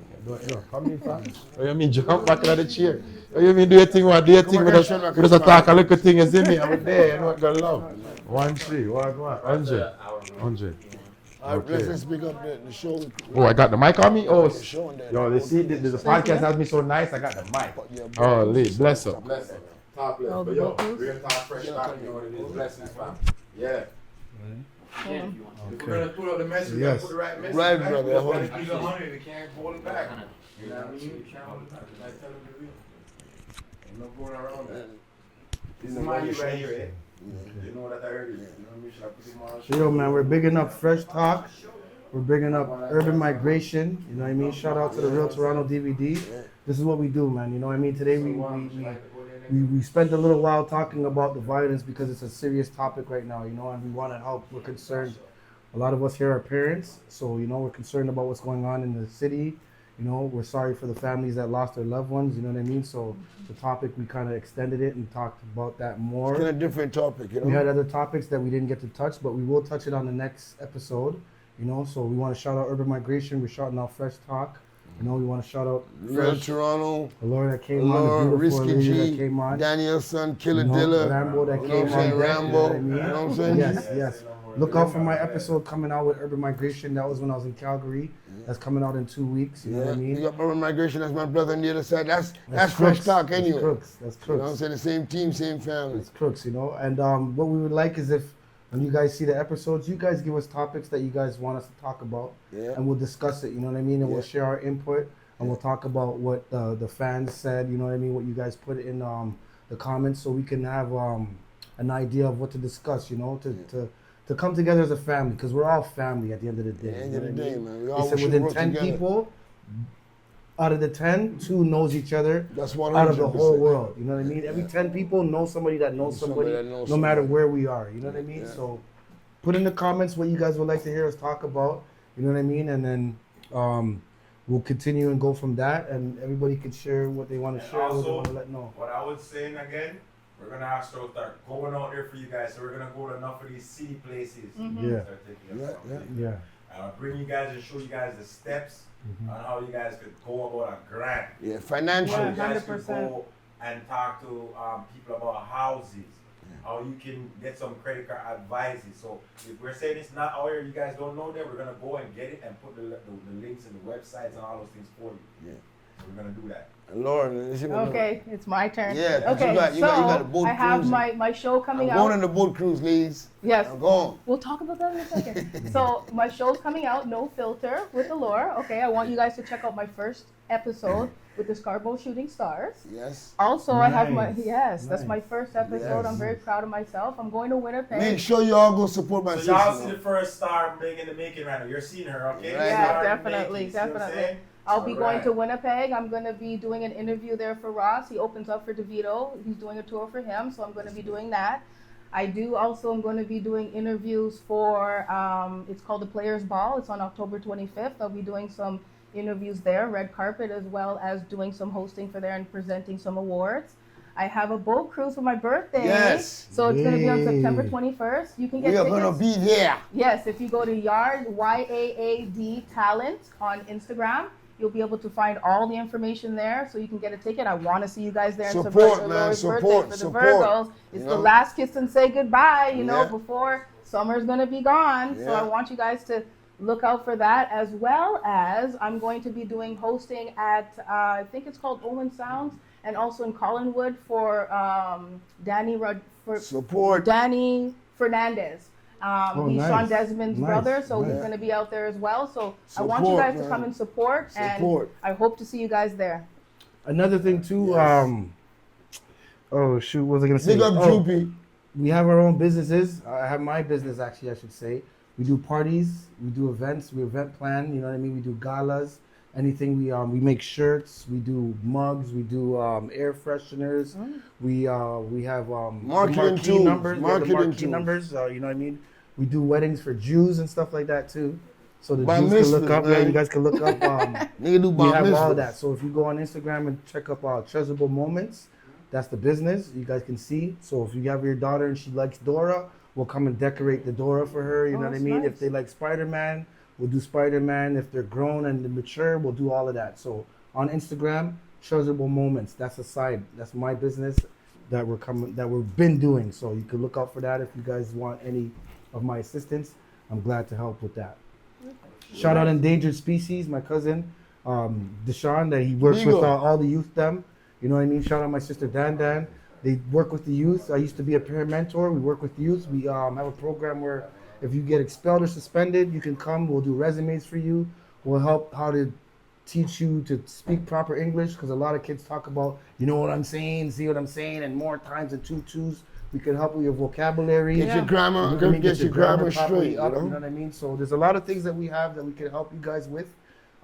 Come in, fam. Oh, you mean jump back in the chair? Oh, you mean do your thing, what? Do your thing on, with guys, us? shut up, With us guys. attack a little thing, you see me? I'm there, you know what God love. 1-3, what? 100. 100. All right, let's pick up the show. Oh, I got the mic on me? Oh, The show and then yo, they see the podcast has me so nice, I got the mic. Oh, Lee, bless up. Bless up. Top bless. Oh, But the yo, vocals? real talk, fresh talk, you know what it is. Blessings, fam. Yeah. Yeah. If we're gonna put up the message, Yes. put the right message. Right, back. brother. We just gotta keep it 100. We can't hold it back. You know what I mean? We can't hold it back. I tell them the real. Ain't no going around that. This is my you right here, eh? You know that I heard it. You know what I mean? Should I put him on? So yo, man, we're bigging up Fresh Talk. We're bigging up Urban Migration. You know what I mean? Shout out to the Real Toronto DVD. This is what we do, man. You know what I mean? Today we spent a little while talking about the violence because it's a serious topic right now, you know, and we want to help. We're concerned. A lot of us here are parents, so, you know, we're concerned about what's going on in the city. You know, we're sorry for the families that lost their loved ones, you know what I mean? So the topic, we kind of extended it and talked about that more. Kind of different topic, you know. We had other topics that we didn't get to touch, but we will touch it on the next episode, you know? So we want to shout out Urban Migration. We're shouting out Fresh Talk. You know, we want to shout out Real Toronto, Allure that came Allure, on, the beautiful Risky lady G, that came on. Danielson, Killer You know, Dilla. Rambo that You know came what I'm saying? on. Rambo. You know You know what I'm saying? Yes, yes. Look out for my episode coming out with Urban Migration. That was when I was in Calgary. That's coming out in 2 weeks. You know what I mean? You got Urban Migration, that's my brother on the other side. That's Fresh Talk That's anyway. crooks. That's You know what I'm crooks. saying? The same team, same family. That's crooks, you know? And what we would like is if, when you guys see the episodes, you guys give us topics that you guys want us to talk about. Yeah. And we'll discuss it, you know what I mean? And we'll Yeah. share our input. And we'll talk about what the fans said, you know what I mean? What you guys put in the comments so we can have an idea of what to discuss, you know? To come together as a family, because we're all family at the end of the day. At the end you of know the what I day, mean? man. We They all said should within work 10 together. people, out of the 10, 2 knows each other That's out of the 100%. whole world. You know what I mean? Every 10 people know somebody that knows somebody, that knows no matter somebody. where we are. You know what I mean? Yeah. So put in the comments what you guys would like to hear us talk about. You know what I mean? And then we'll continue and go from that. And everybody can share what they want to And share, what they also, want to let know. What I was saying again, we're gonna actually start going out there for you guys. So we're gonna go to enough of these city places. Yeah. Start taking us out there. Yeah. I'll bring you guys and show you guys the steps on how you guys could go about a grant. Yeah, How financial. you guys could 100%. go and talk to people about houses. How you can get some credit card advices. So if we're saying it's not out here, you guys don't know that, we're gonna go and get it and put the links and the websites and all those things for you. Yeah. So we're gonna do that. Lord, this is what- Okay, it's my turn. Yeah, 'cause Okay, you got a so boat I have cruise. my show I'm coming going out. on the boat cruise, ladies. Yes. I'm going. We'll talk about that in a second. So my show's coming out, No Filter with Allure. Okay, I want you guys to check out my first episode with the Scarborough Shooting Stars. Yes. Also, I have my Nice. that's my first episode. Yes. I'm very proud of myself. I'm going to Winnipeg. Make sure you all go support my So y'all see sister. the first star in the making right now. You're seeing her, okay? Right. Yeah, Star in the definitely, making, see what I'm definitely. saying? I'll be going Alright. to Winnipeg. I'm going to be doing an interview there for Ross. He opens up for DeVito. He's doing a tour for him, so I'm going to be doing that. I'm going to be doing interviews for, it's called the Players Ball. It's on October 25th. I'll be doing some interviews there, red carpet, as well as doing some hosting for there and presenting some awards. I have a boat cruise for my birthday. Yes. So it's going to be on Yay. September 21st. You can get We are tickets. going to be there. Yes, if you go to Yard, YAAD Talent on Instagram, you'll be able to find all the information there so you can get a ticket. I want to see you guys there and Support, celebrate man, Laura's support, birthday for the support. Virgos. It's You the know? last kiss and say goodbye, you know, Yeah. before summer's going to be gone. So Yeah. I want you guys to look out for that, as well as I'm going to be doing hosting at, I think it's called Owen Sounds, and also in Collinwood for Support. Danny Fernandez. He's nice. Sean Desmond's Nice, brother, so he's nice. going to be out there as well. So I want you Support, guys to man. come and support, Support. and I hope to see you guys there. Another thing too, Yes. oh shoot, what was I gonna say? Big up Oh, Droopy. we have our own businesses. I have my business actually, I should say. We do parties, we do events, we event plan, you know what I mean? We do galas, anything we make shirts, we do mugs, we do air fresheners, we have Marketing marquee tools, numbers, we have the marketing marquee tools. numbers, you know what I mean? We do weddings for Jews and stuff like that too. So the Bar Jews can look mitzvahs, up, yeah, man. you guys can look up Nigga do we bar have all mitzvahs. of that. So if you go on Instagram and check up Treasurable Moments, that's the business. You guys can see. So if you have your daughter and she likes Dora, we'll come and decorate the Dora for her. You Oh, know what I that's mean? nice. If they like Spider-Man, we'll do Spider-Man. If they're grown and mature, we'll do all of that. So on Instagram, Treasurable Moments. That's a side. That's my business that we've been doing. So you can look out for that if you guys want any of my assistance. I'm glad to help with that. Shout out Endangered Species, my cousin, Deshaun, that he works with all the youth them. You know what I mean? Shout out my sister Dan Dan. They work with the youth. I used to be a parent mentor. We work with the youth. We have a program where if you get expelled or suspended, you can come. We'll do resumes for you. We'll help how to teach you to speak proper English, because a lot of kids talk about, you know what I'm saying, see what I'm saying, and more times than two twos. We can help with your vocabulary. Get your grammar, get your grammar straight. Up, you know what I mean? So there's a lot of things that we have that we can help you guys with.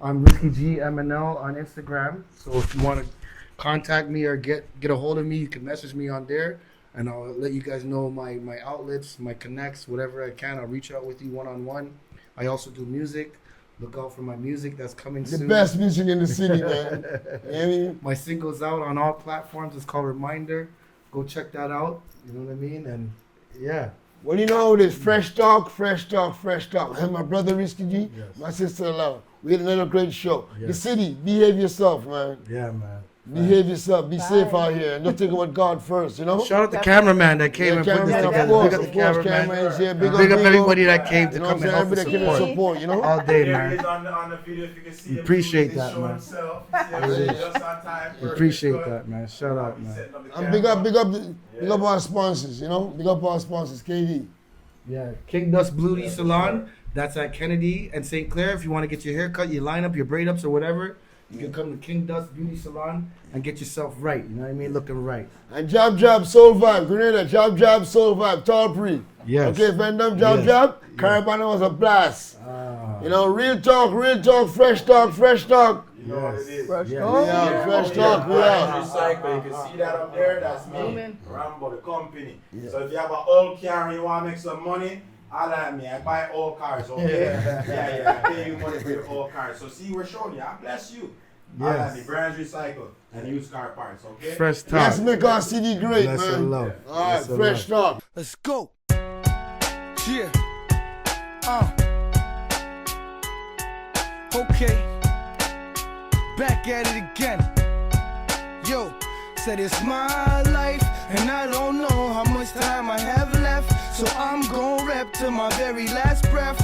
I'm Risky G MNL on Instagram. So if you want to contact me or get a hold of me, you can message me on there, and I'll let you guys know my outlets, my connects, whatever I can. I'll reach out with you one-on-one. I also do music. Look out for my music that's coming soon. The best music in the city, man. You know what I mean? My single's out on all platforms. It's called Reminder. Go check that out. You know what I mean? And yeah. Well, you know how it is. Fresh talk, fresh talk, fresh talk. And my brother Risky G, my sister-in-law. We had another great show. Yes. The city, behave yourself, man. Yeah, man. Behave yourself. Be safe out here. And don't think about God first, you know? Shout out the cameraman that came and put this cameraman, together. of course, Big up the cameraman. here. Big up everybody that came to You know come what and I'm help saying? us Everybody came to support. support, you know? All day, There he man. is on the video, if you can see him. Appreciate He's that, showing man. himself. He's just on time. Appreciate that, man. Shout out, man. And big up our sponsors, you know? Big up our sponsors, KD. Yeah, King Dust Beauty Salon. That's at Kennedy and St. Clair. If you want to get your hair cut, your line up, your braid ups, or whatever, you can come to King Dust Beauty Salon and get yourself right. You know what I mean? Looking right. And Jab Soul Vibe, Grenada, Jab Soul Vibe, Tall Pre. Yes. Okay, Vendom, Jab. Carabana was a blast. You know, real talk, fresh talk. You know what it is. Fresh Yeah. talk. Yeah, fresh talk, we are. Recycle. You can see that up there. That's me. Amen. Rambo, the company. So if you have an old car and you want to make some money, holla at me. I buy old cars, okay? Yeah. I pay you money for your old cars. So see, we're showing you. I bless you. Holla at me. Brands recycle and used car parts, okay? Fresh talk. Let's make our city great, Bless man. and love. All right, Bless and fresh love. talk. Let's go. Yeah. Okay. Back at it again. Yo, said it's my life, and I don't know how much time I have left. So I'm gon' rap till my very last breath.